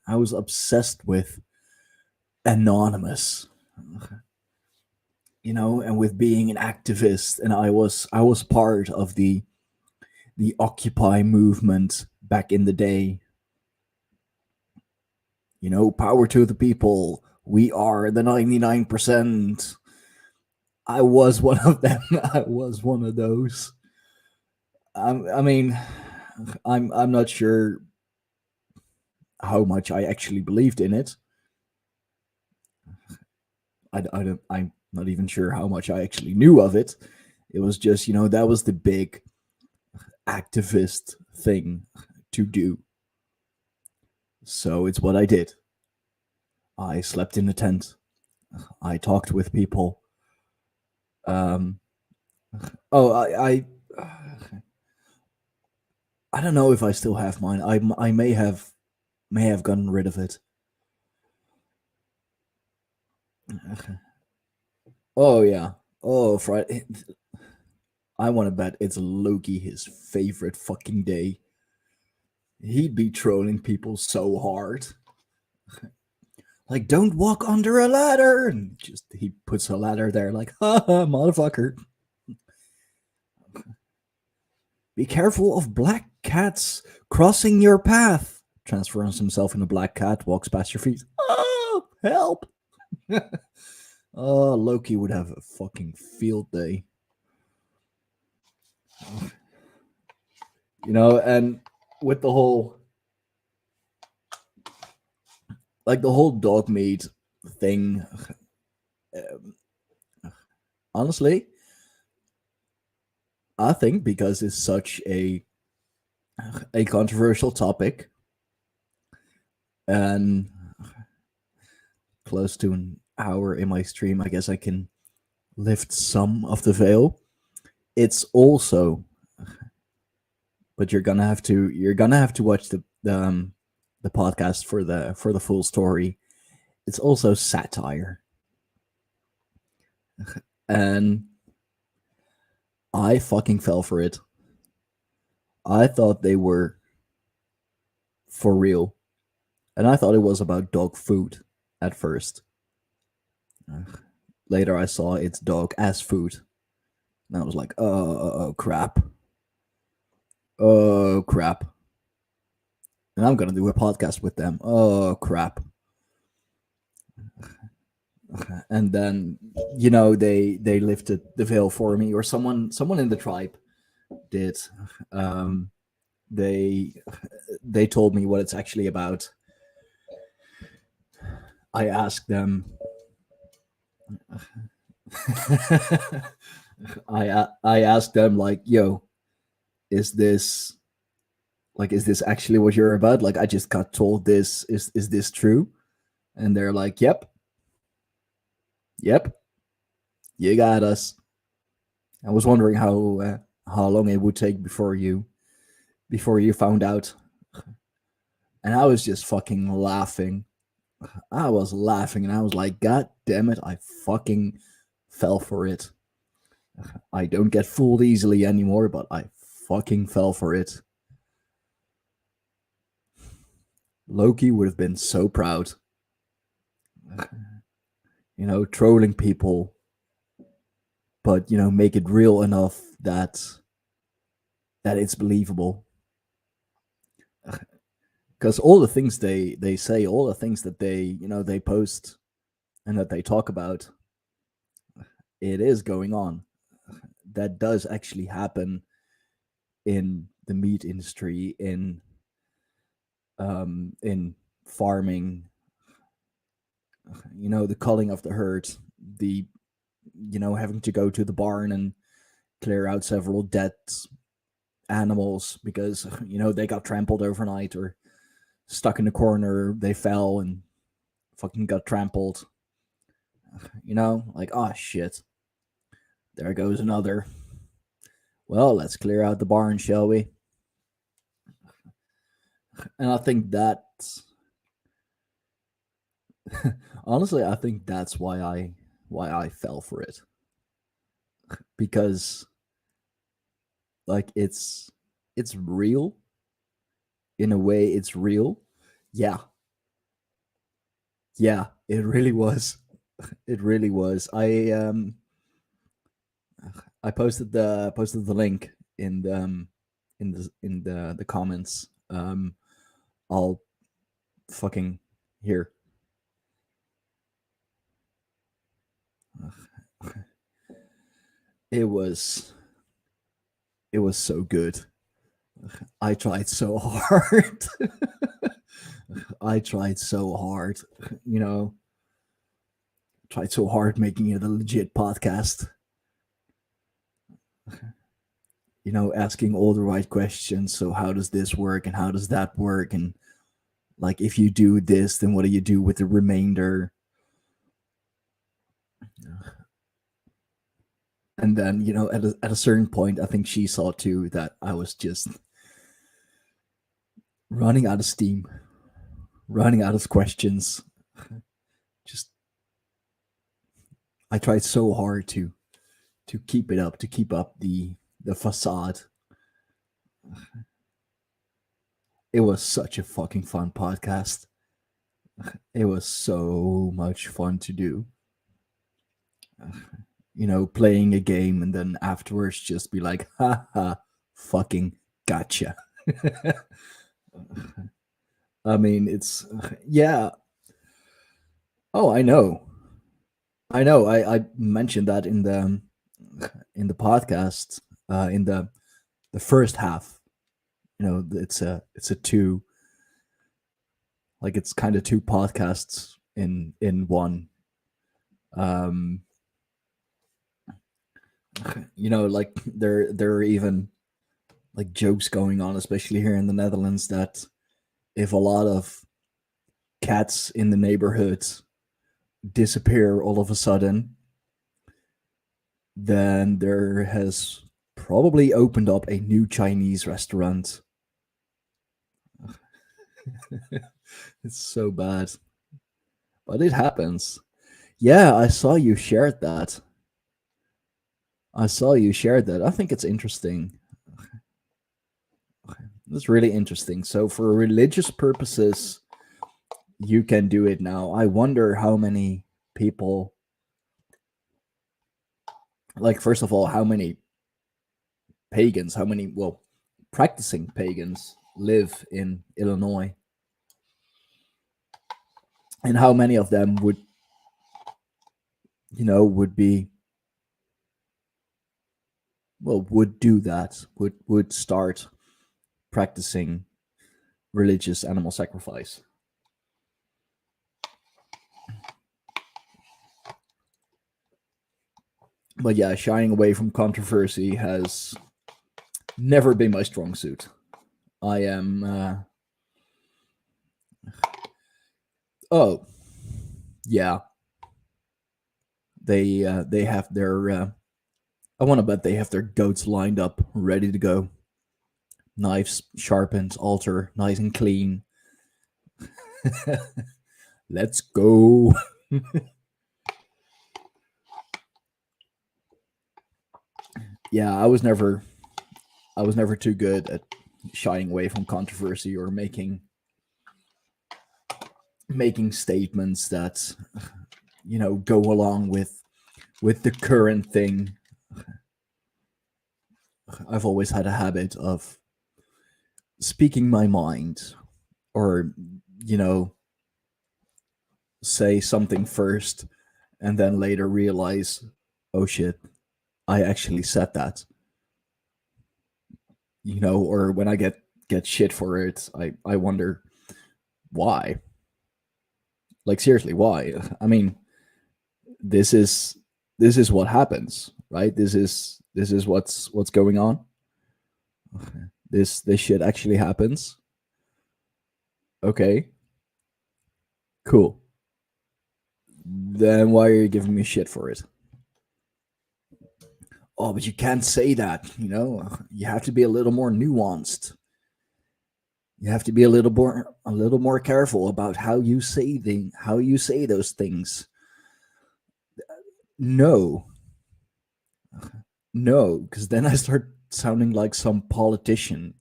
I was obsessed with Anonymous, and with being an activist, and I was part of the Occupy movement back in the day. Power to the people. We are the 99%. I was one of them. I was one of those. I mean, I'm not sure how much I actually believed in it. I'm not even sure how much I actually knew of it. It was just, that was the big activist thing to do. So it's what I did. I slept in a tent. I talked with people. I don't know if I still have mine. I may have gotten rid of it. Oh yeah. Oh, Friday. I want to bet it's Loki his favorite fucking day. He'd be trolling people so hard. Like, don't walk under a ladder, and just he puts a ladder there, like, haha, motherfucker. Be careful of black cats crossing your path. Transforms himself in a black cat, walks past your feet. Oh, help! Oh, Loki would have a fucking field day. And with the whole dog meat thing, honestly, I think because it's such a controversial topic, and close to an hour in my stream, I guess I can lift some of the veil. It's also, but you're gonna have to watch the podcast for the full story. It's also satire, and I fucking fell for it. I thought they were for real, and I thought it was about dog food at first. Later, I saw it's dog as food, and I was like, oh crap. Oh crap. And I'm gonna do a podcast with them. Oh crap. And then they lifted the veil for me, or someone in the tribe did. They told me what it's actually about. I asked them. I asked them, like, yo, is this actually what you're about? Like, I just got told this. Is this true? And they're like, yep, you got us. I was wondering how long it would take before you found out. And I was just fucking laughing. I was laughing and I was like, God damn it, I fucking fell for it. I don't get fooled easily anymore, but I fucking fell for it. Loki would have been so proud. You know, trolling people, but, you know, make it real enough that it's believable. Because all the things they say, all the things that they post and that they talk about, it is going on. That does actually happen in the meat industry, in farming, you know, the culling of the herd, the, you know, having to go to the barn and clear out several dead animals because, you know, they got trampled overnight or stuck in the corner, they fell and fucking got trampled. You know, like, oh shit, there goes another. Well, let's clear out the barn, shall we? And I think that, honestly, I think that's why I fell for it. Because, like, it's real. In a way, it's real. Yeah, it really was. It really was. I posted the link in the comments. I'll fucking here. It was so good. I tried so hard. I tried so hard, you know. Tried so hard making it a legit podcast. You know, asking all the right questions. So how does this work and how does that work? And like, if you do this, then what do you do with the remainder? And then, you know, at a certain point, I think she saw too that I was just running out of steam, running out of questions. Just, I tried so hard to keep it up, to keep up the facade. It was such a fucking fun podcast. It was so much fun to do. You know, playing a game and then afterwards just be like, ha ha, fucking gotcha. I mean, it's, yeah. Oh, I know. I mentioned that in the podcast, in the first half. You know, it's a two, like, it's kind of two podcasts in one. You know, like, there are even like jokes going on, especially here in the Netherlands, that if a lot of cats in the neighborhood disappear all of a sudden, then there has probably opened up a new Chinese restaurant. It's so bad, but it happens. Yeah, I saw you shared that. I think it's interesting. It's really interesting. So for religious purposes, you can do it now. I wonder how many people, like, first of all, how many pagans, practicing pagans live in Illinois, and how many of them would do that, would start practicing religious animal sacrifice. But yeah, shying away from controversy has never been my strong suit. I am oh, Yeah, they have their. I want to bet they have their goats lined up, ready to go. Knives sharpened, altar nice and clean. Let's go. Yeah, I was never too good at shying away from controversy or making statements that go along with the current thing. I've always had a habit of speaking my mind, or say something first and then later realize, oh shit, I actually said that. Or when I get shit for it, I wonder why. Like, seriously, why? I mean, this is what happens, right? This is what's going on. This shit actually happens. Okay, cool. Then why are you giving me shit for it? Oh, but you can't say that. You have to be a little more nuanced. You have to be a little more careful about how you say those things. No, because then I start sounding like some politician.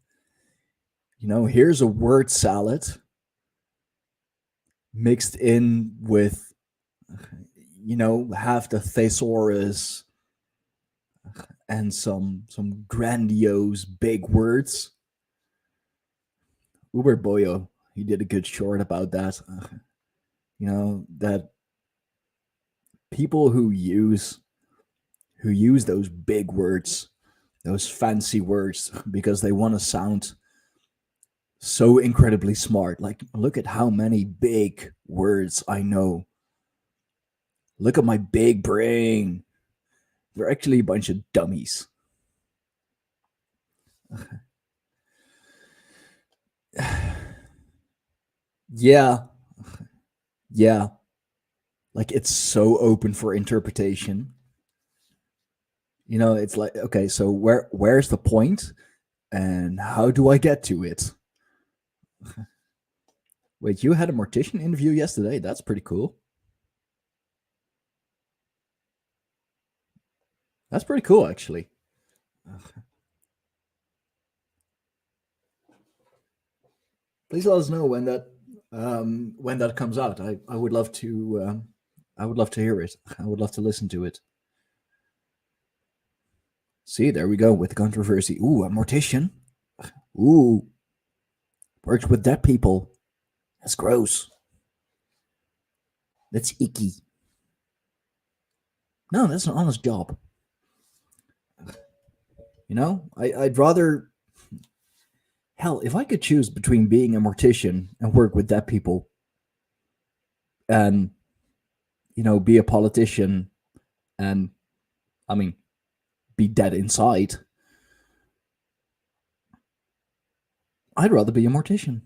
Here's a word salad mixed in with, half the thesaurus and some grandiose big words. Uber Boyo, he did a good short about that. That people who use those big words, those fancy words, because they want to sound so incredibly smart. Like, look at how many big words I know. Look at my big brain. They're actually a bunch of dummies. Yeah. Like, it's so open for interpretation. It's like, okay, so where's the point and how do I get to it? Wait, you had a mortician interview yesterday? That's pretty cool. That's pretty cool, actually. Please let us know when that comes out. I would love to hear it. I would love to listen to it. See, there we go with the controversy. Ooh, a mortician. Ooh, works with dead people. That's gross. That's icky. No, that's an honest job. I'd rather. Hell, if I could choose between being a mortician and work with dead people, and be a politician, and I mean, be dead inside, I'd rather be a mortician.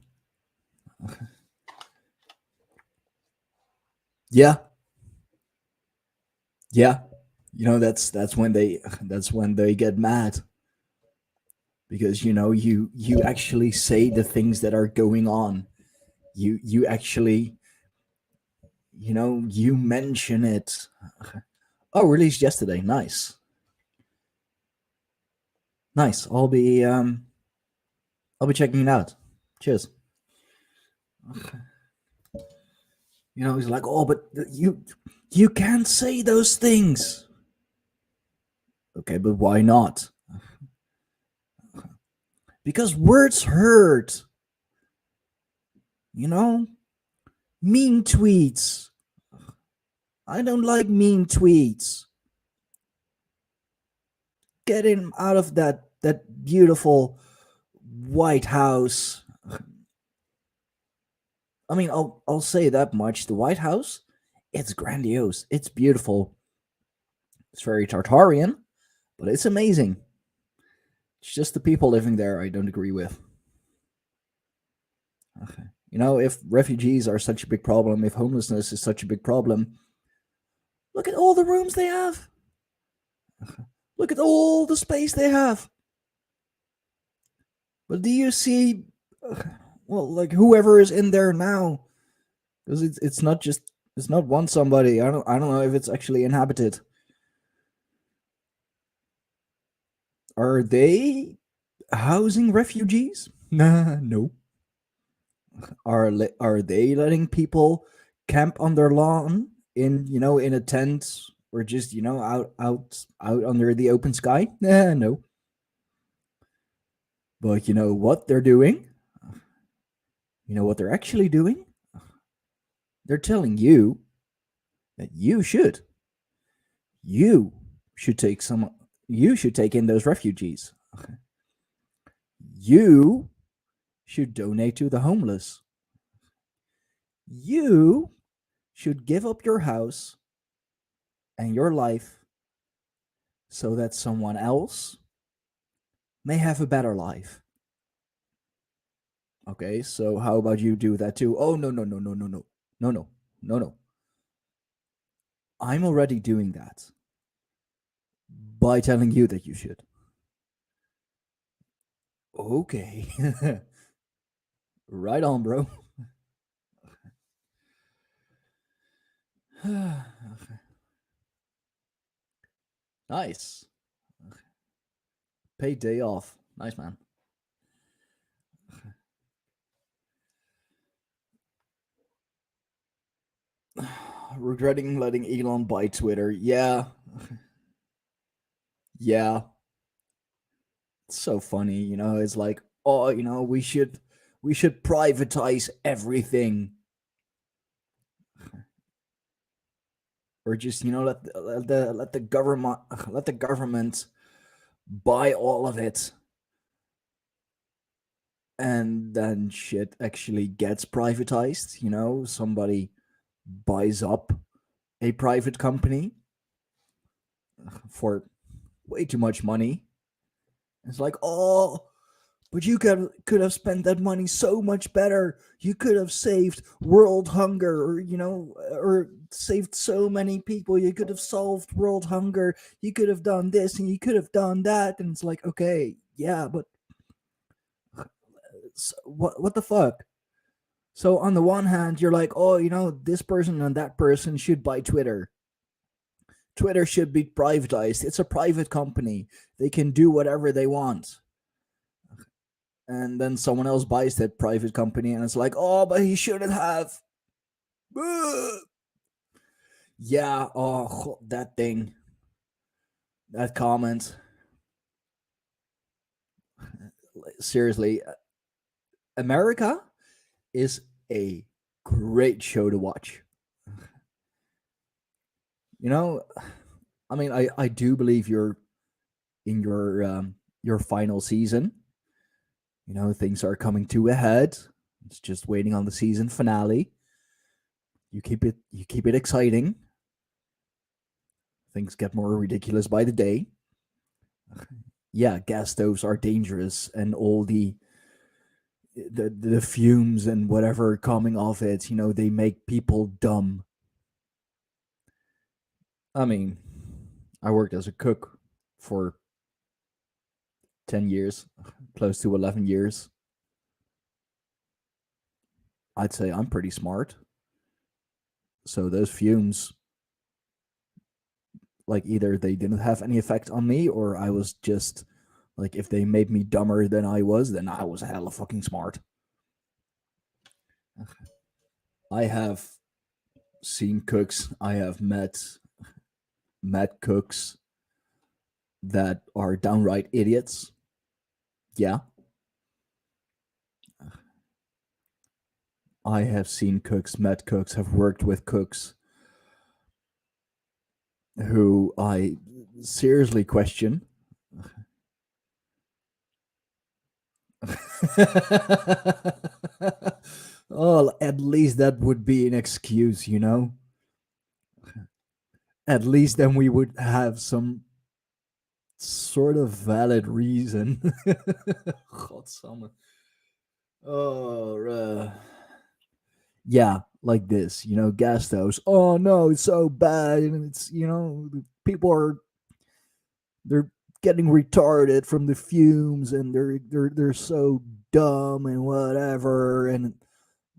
Yeah. That's when they get mad, because you actually say the things that are going on. You actually you mention it. Oh, released yesterday. Nice. I'll be checking it out. Cheers. He's like, oh, but you can't say those things. Okay, but why not? Because words hurt. Mean tweets. I don't like mean tweets. Get him out of that beautiful White House. I mean, I'll say that much. The White House, it's grandiose. It's beautiful. It's very Tartarian, but it's amazing. It's just the people living there I don't agree with. Okay. If refugees are such a big problem, if homelessness is such a big problem, look at all the rooms they have. Look at all the space they have. But do you see, like whoever is in there now? Because it's not one somebody. I don't know if it's actually inhabited. Are they housing refugees? Nah, no. Are they letting people camp on their lawn in a tent, or just out under the open sky? Nah, no. But you know what they're doing? You know what they're actually doing? They're telling you that you should take in those refugees. You should donate to the homeless. You should give up your house and your life so that someone else may have a better life. Okay, so how about you do that too? Oh, no, no, no, no, no, no, no, no, no, no. I'm already doing that by telling you that you should. Okay. Right on, bro. Nice. Paid day off. Nice, man. Regretting letting Elon buy Twitter. Yeah. Yeah. It's so funny, it's like, oh, we should privatize everything. Or just, let the government buy all of it. And then shit actually gets privatized. Somebody buys up a private company for way too much money. It's like, oh, but you could have spent that money so much better. You could have saved world hunger, or saved so many people. You could have solved world hunger. You could have done this and you could have done that. And it's like, okay, yeah, but what the fuck? So on the one hand, you're like, oh, this person and that person should buy Twitter. Twitter should be privatized. It's a private company. They can do whatever they want. And then someone else buys that private company, and it's like, oh, but he shouldn't have. Yeah, oh, that thing. That comment. Seriously, America is a great show to watch. I mean, I do believe you're in your final season. Things are coming to a head. It's just waiting on the season finale. You keep it exciting. Things get more ridiculous by the day. Yeah, gas stoves are dangerous, and all the fumes and whatever coming off it, they make people dumb. I mean, I worked as a cook for 10 years, close to 11 years. I'd say I'm pretty smart. So those fumes, like, either they didn't have any effect on me, or I was just, like, if they made me dumber than I was, then I was hella fucking smart. I have seen cooks, I have met cooks that are downright idiots. Yeah. I have seen cooks, met cooks, have worked with cooks who I seriously question. Oh, at least that would be an excuse, At least then we would have some sort of valid reason. Godsamme. Oh, Yeah, like this, Gastos. Oh no, it's so bad, and it's people they're getting retarded from the fumes, and they're so dumb and whatever, and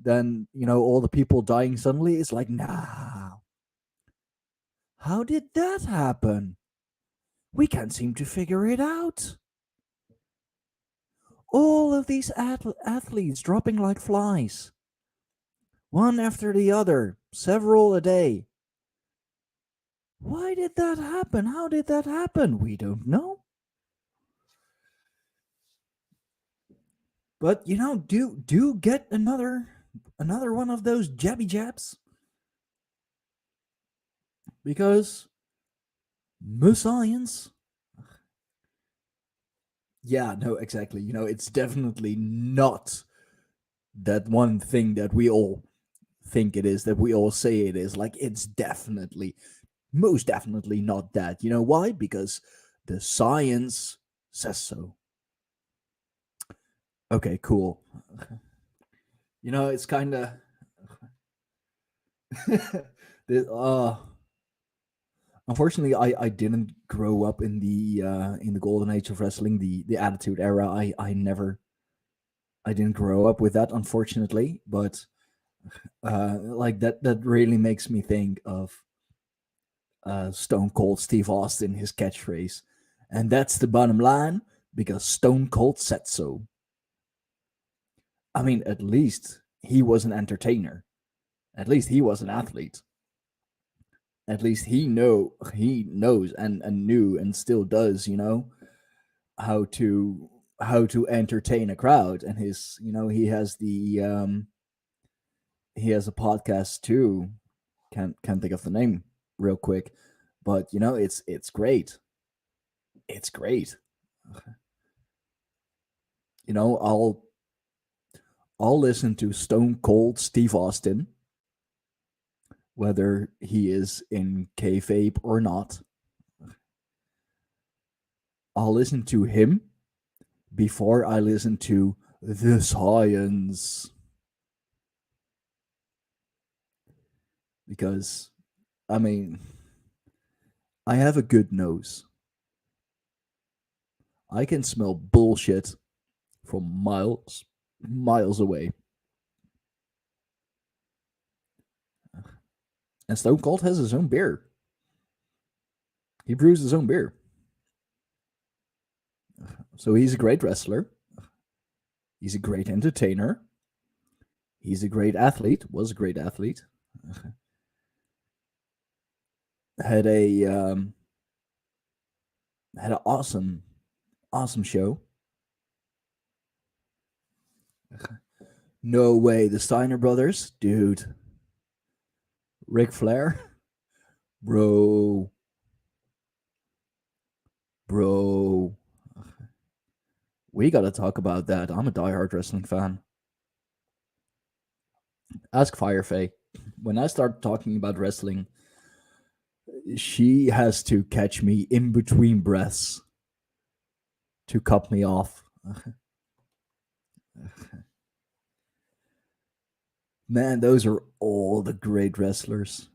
then all the people dying suddenly. It's like, nah, how did that happen? We can't seem to figure it out. All of these athletes dropping like flies, one after the other, several a day. Why did that happen? How did that happen? We don't know. But do get another one of those jabby jabs, because science. Yeah, no, exactly. It's definitely not that one thing that we all think it is, that we all say it is. Like, it's definitely, most definitely not that. You know why? Because the science says so. Okay, cool. It's kind of unfortunately, I didn't grow up in the golden age of wrestling, the Attitude Era. I didn't grow up with that, unfortunately. But like that really makes me think of Stone Cold Steve Austin, his catchphrase, and that's the bottom line, because Stone Cold said so. I mean, at least he was an entertainer. At least he was an athlete. At least he knows and knew and still does, how to entertain a crowd. And he has a podcast too. Can't think of the name real quick, but it's great. It's great. I'll listen to Stone Cold Steve Austin, whether he is in kayfabe or not. I'll listen to him before I listen to the science, because I mean, I have a good nose. I can smell bullshit from miles away. And Stone Cold has his own beer. He brews his own beer. So he's a great wrestler. He's a great entertainer. He's a great athlete. Was a great athlete. Had a had an awesome show. No way, the Steiner brothers, dude. Ric Flair, bro, bro. We gotta talk about that. I'm a diehard wrestling fan. Ask Firefay. When I start talking about wrestling, she has to catch me in between breaths to cut me off. Man, those are all the great wrestlers.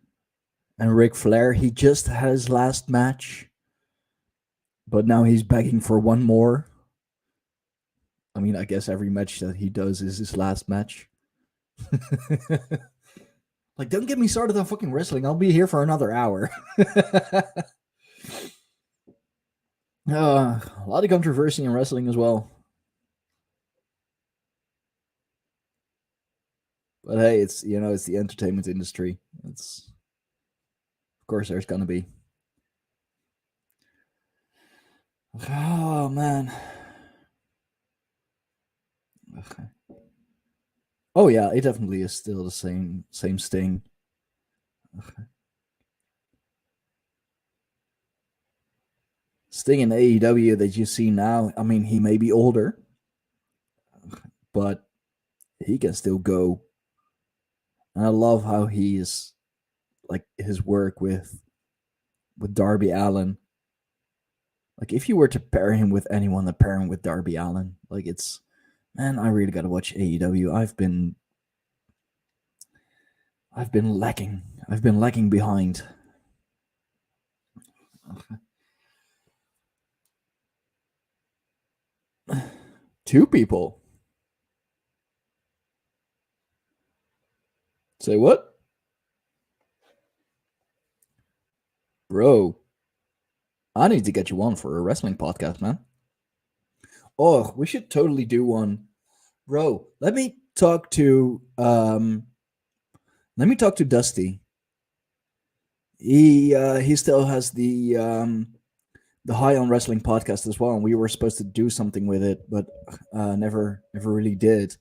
And Ric Flair, he just had his last match, but now he's begging for one more. I mean, I guess every match that he does is his last match. Like, don't get me started on fucking wrestling. I'll be here for another hour. A lot of controversy in wrestling as well. But hey, it's the entertainment industry. It's, of course, there's gonna be. Oh man. Okay. Oh yeah, it definitely is still the same Sting. Okay. Sting in AEW that you see now, I mean, he may be older, but he can still go. And I love how he is, like, his work with Darby Allin. Like, if you were to pair him with anyone, to pair him with Darby Allin. Like, it's, man, I really gotta watch AEW. I've been lacking. I've been lagging behind. Two people. Say what? Bro, I need to get you on for a wrestling podcast, man. Oh, we should totally do one. Bro, let me talk to Dusty. He still has the High on Wrestling podcast as well, and we were supposed to do something with it, but never really did.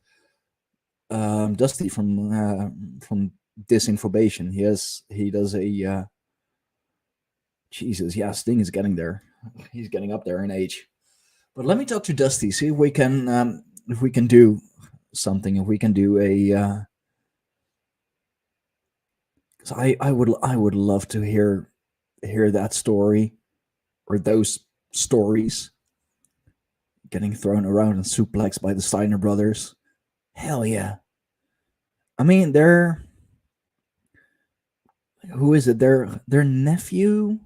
Dusty from Disinformation. He does a Jesus, yeah, Sting is getting there. He's getting up there in age. But let me talk to Dusty, see if we can do something, if we can do a because I would love to hear that story or those stories getting thrown around and suplexed by the Steiner brothers. Hell yeah. I mean, who is it? Their nephew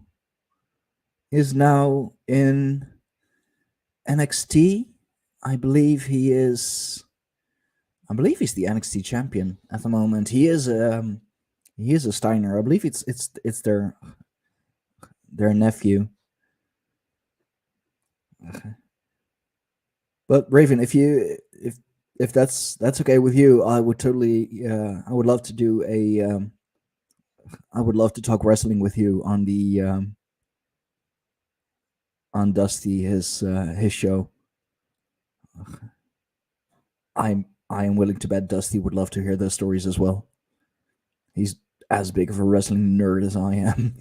is now in NXT. I believe he's the NXT champion at the moment. He is a Steiner. I believe it's their nephew. Okay. But Raven, if that's okay with you, I would totally I would love to do I would love to talk wrestling with you on the on Dusty his show. I am willing to bet Dusty would love to hear those stories as well. He's as big of a wrestling nerd as I am.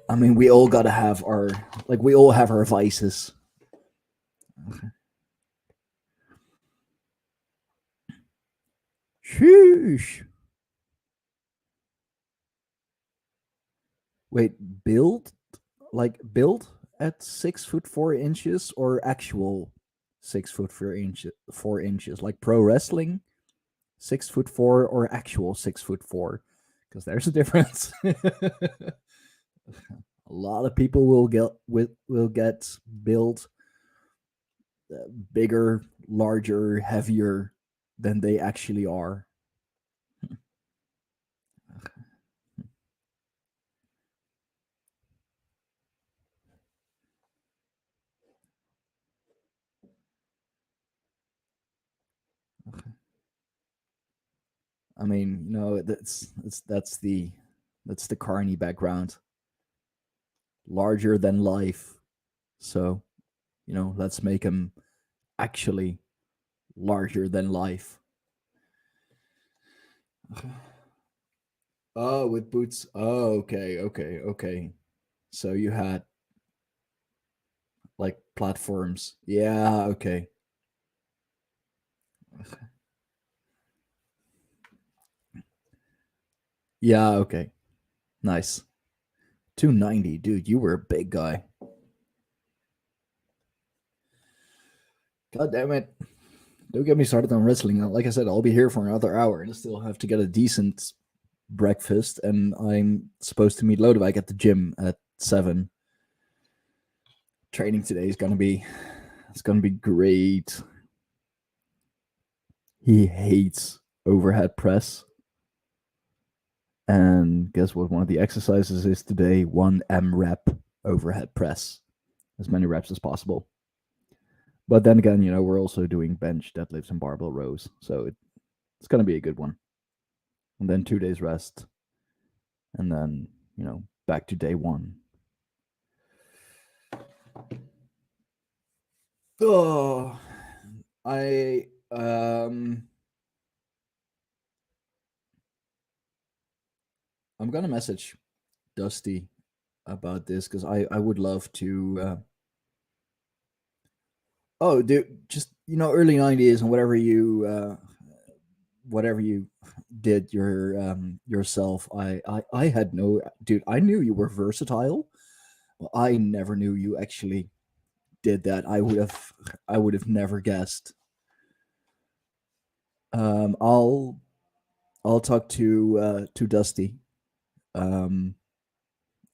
I mean, we all gotta have we all have our vices. Sheesh. Wait, build at 6'4" or actual 6'4" like pro wrestling 6'4" or actual 6'4", because there's a difference. A lot of people will get built bigger, larger, heavier than they actually are. I mean, that's the Carney background. Larger than life. So, let's make him actually larger than life. Oh, with boots. Oh, okay. So you had like platforms. Yeah, okay. Yeah, okay. Nice. 290, dude, you were a big guy. God damn it. Don't get me started on wrestling. Like I said, I'll be here for another hour and I still have to get a decent breakfast. And I'm supposed to meet Lodewijk at the gym at 7. Training today is gonna be great. He hates overhead press. And guess what? One of the exercises is today 1 M-rep overhead press. As many reps as possible. But then again, we're also doing bench, deadlifts, and barbell rows. So it's going to be a good one. And then 2 days rest. And then, back to day 1. Oh, I'm going to message Dusty about this because I would love to. Oh, dude, just early 90s and whatever you did yourself. I had no dude. I knew you were versatile. Well, I never knew you actually did that. I would have never guessed. I'll talk to Dusty, um,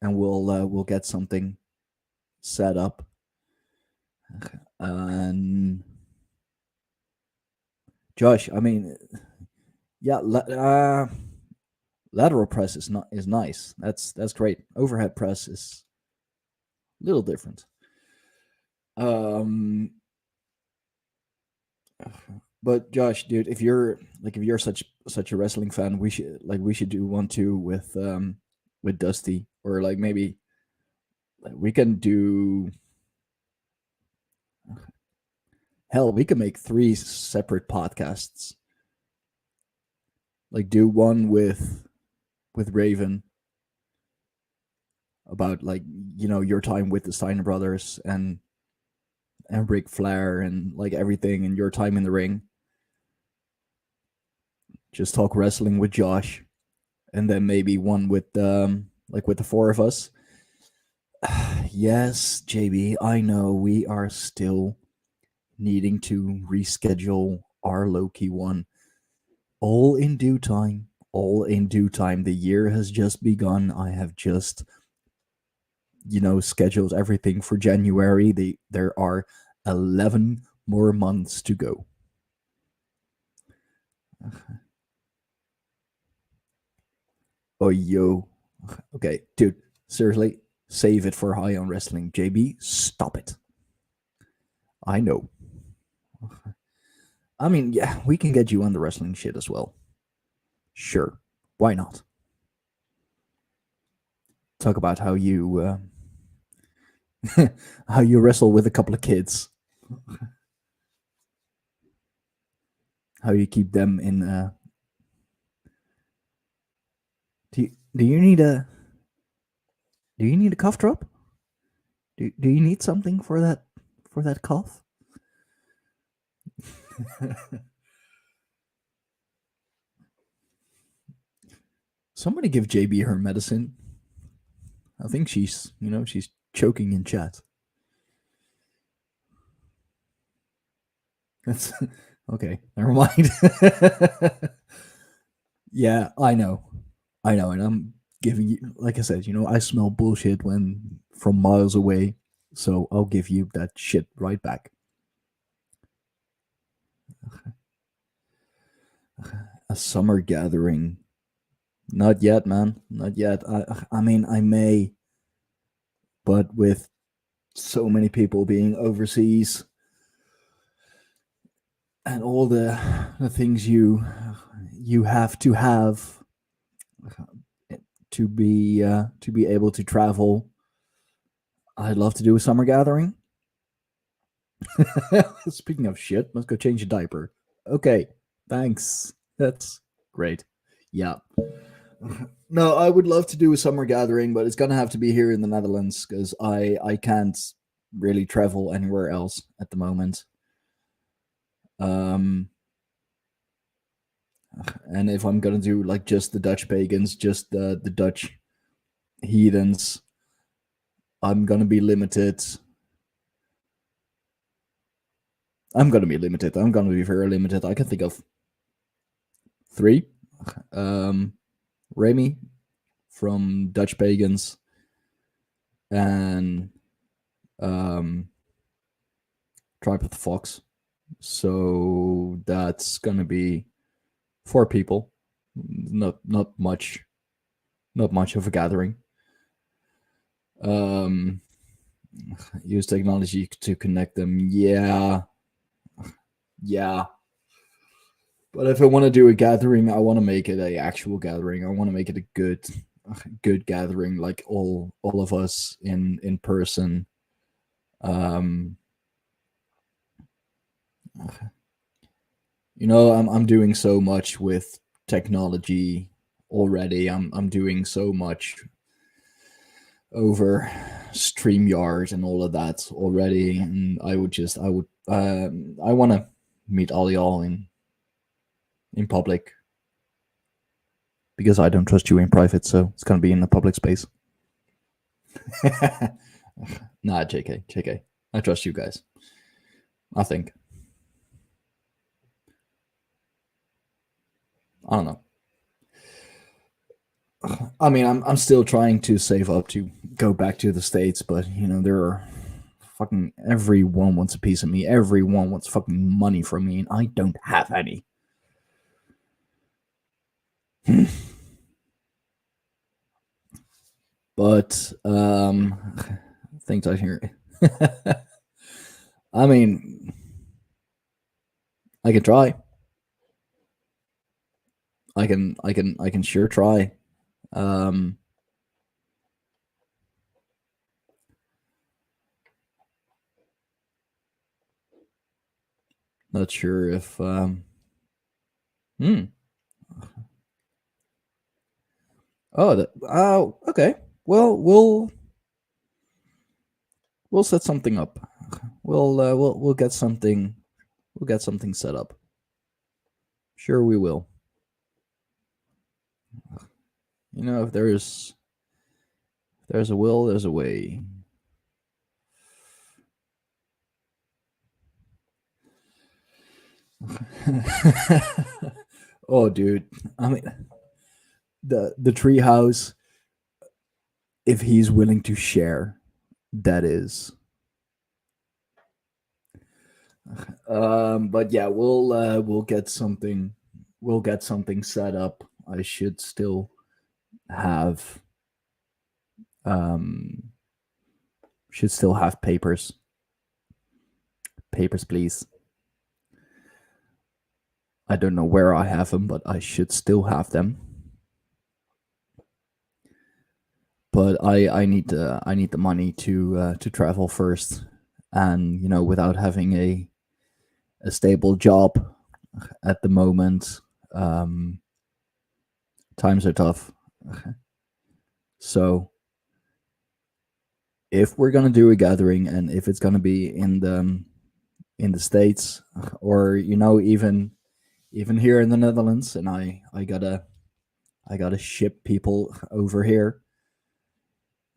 and we'll get something set up. And Josh, I mean, yeah, lateral press is nice. That's great. Overhead press is a little different. But Josh, dude, if you're such a wrestling fan, we should do one too with Dusty, or like maybe we can do. Hell, we can make 3 separate podcasts. Like do one with Raven about like your time with the Steiner brothers and Ric Flair and like everything and your time in the ring. Just talk wrestling with Josh, and then maybe one with with the 4 of us. Yes, JB, I know we are still needing to reschedule our Loki one. All in due time. All in due time. The year has just begun. I have just scheduled everything for January. There are 11 more months to go. Oh, yo. Okay, dude, seriously, save it for High on Wrestling. JB, stop it. I know. I mean, yeah, we can get you on the wrestling shit as well. Sure. Why not? Talk about how you how you wrestle with a couple of kids. How you keep them in do you need a cough drop? Do you need something for that cough? Somebody give JB her medicine. I think she's choking in chat. That's okay. Never mind. Yeah, I know, and I'm giving you, like I said, I smell bullshit when from miles away, so I'll give you that shit right back. A summer gathering. Not yet, man. Not yet. I mean, I may, but with so many people being overseas and all the things you have to be able to travel, I'd love to do a summer gathering. Speaking of shit, let's go change a diaper. Okay, thanks. That's great. Yeah. No, I would love to do a summer gathering, but it's gonna have to be here in the Netherlands because I can't really travel anywhere else at the moment. And if I'm gonna do like just the Dutch pagans, just the Dutch heathens, I'm gonna be limited. I'm gonna be very limited. I can think of 3. Remy from Dutch Pagans and Tribe of the Fox. So that's gonna be 4 people. Not much of a gathering. Use technology to connect them. Yeah. But if I want to do a gathering, I want to make it a actual gathering. I want to make it a good gathering, like all of us in person. I'm doing so much with technology already. I'm doing so much over StreamYard and all of that already, and I want to meet all y'all in public, because I don't trust you in private, so it's gonna be in the public space. Nah, JK. I trust you guys. I think. I don't know. I mean, I'm still trying to save up to go back to the States, but you know, there are fucking everyone wants a piece of me. Everyone wants fucking money from me, and I don't have any. But things I hear. I mean, I can try. I can sure try. Um, not sure if. Hmm. Oh, okay. Well, we'll set something up. We'll get something. We'll get something set up. Sure, we will. You know, if there's a will, there's a way. Oh, dude. I mean, the treehouse. If he's willing to share, that is. But yeah, we'll get something. We'll get something set up. I should still have um papers. Papers, please. I don't know where I have them, but I should still have them. But I need the money to travel first, and you know, without having a stable job at the moment, times are tough. So if we're gonna do a gathering, and if it's gonna be in the States, or you know, even here in the Netherlands, and I gotta ship people over here,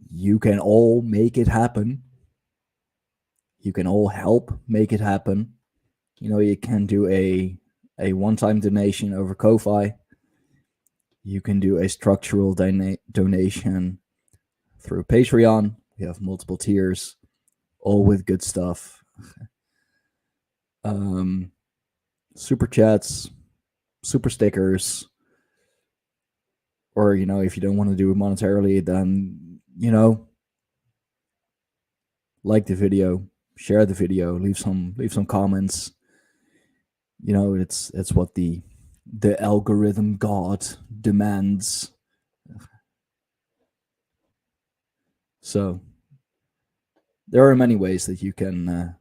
you can all make it happen. You can all help make it happen. You know, you can do a one-time donation over Ko-Fi. You can do a structural donation through Patreon. We have multiple tiers, all with good stuff. Super chats, super stickers, or you know, if you don't want to do it monetarily, then you know, like the video, share the video, leave some comments. You know, it's what the algorithm god demands. So there are many ways that you can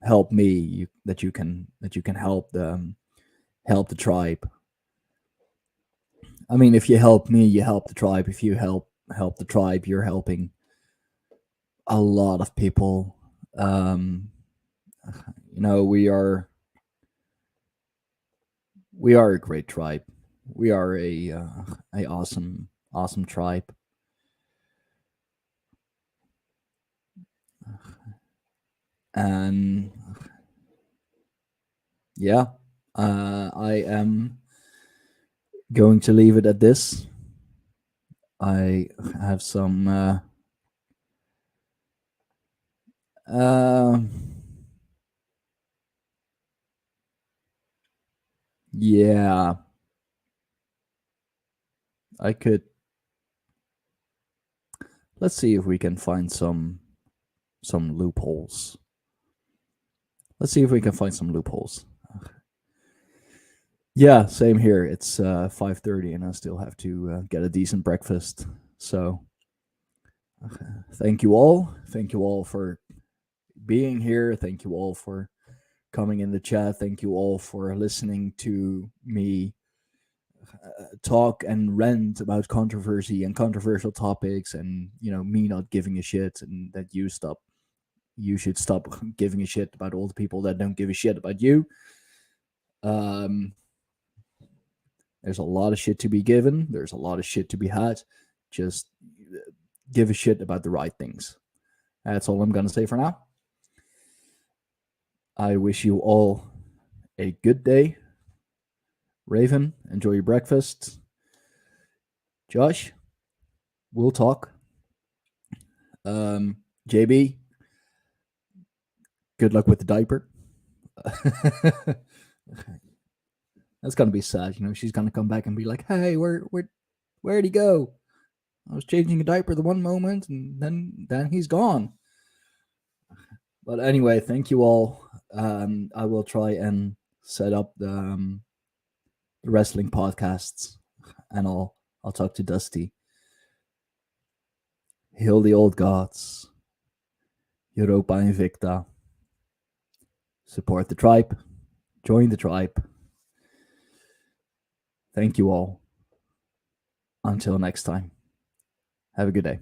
help me. That you can help the tribe. I mean, if you help me, you help the tribe. If you help the tribe, you're helping a lot of people. You know, we are a great tribe. We are a awesome tribe. And yeah, I am going to leave it at this. I have some yeah, I could. Let's see if we can find some loopholes. Let's see if we can find some loopholes. Yeah, same here. It's 5:30, and I still have to get a decent breakfast. So, thank you all. Thank you all for being here. Thank you all for coming in the chat. Thank you all for listening to me talk and rant about controversy and controversial topics, and you know, me not giving a shit, and that you should stop giving a shit about all the people that don't give a shit about you. There's a lot of shit to be given. There's a lot of shit to be had. Just give a shit about the right things. That's all I'm going to say for now. I wish you all a good day, Raven, enjoy your breakfast. Josh, we'll talk. JB, good luck with the diaper. That's gonna be sad. She's gonna come back and be like, "Hey, where'd he go? I was changing a diaper the one moment, and then he's gone." But anyway, thank you all. I will try and set up the wrestling podcasts, and I'll talk to Dusty. Hail the old gods. Europa Invicta. Support the tribe. Join the tribe. Thank you all. Until next time. Have a good day.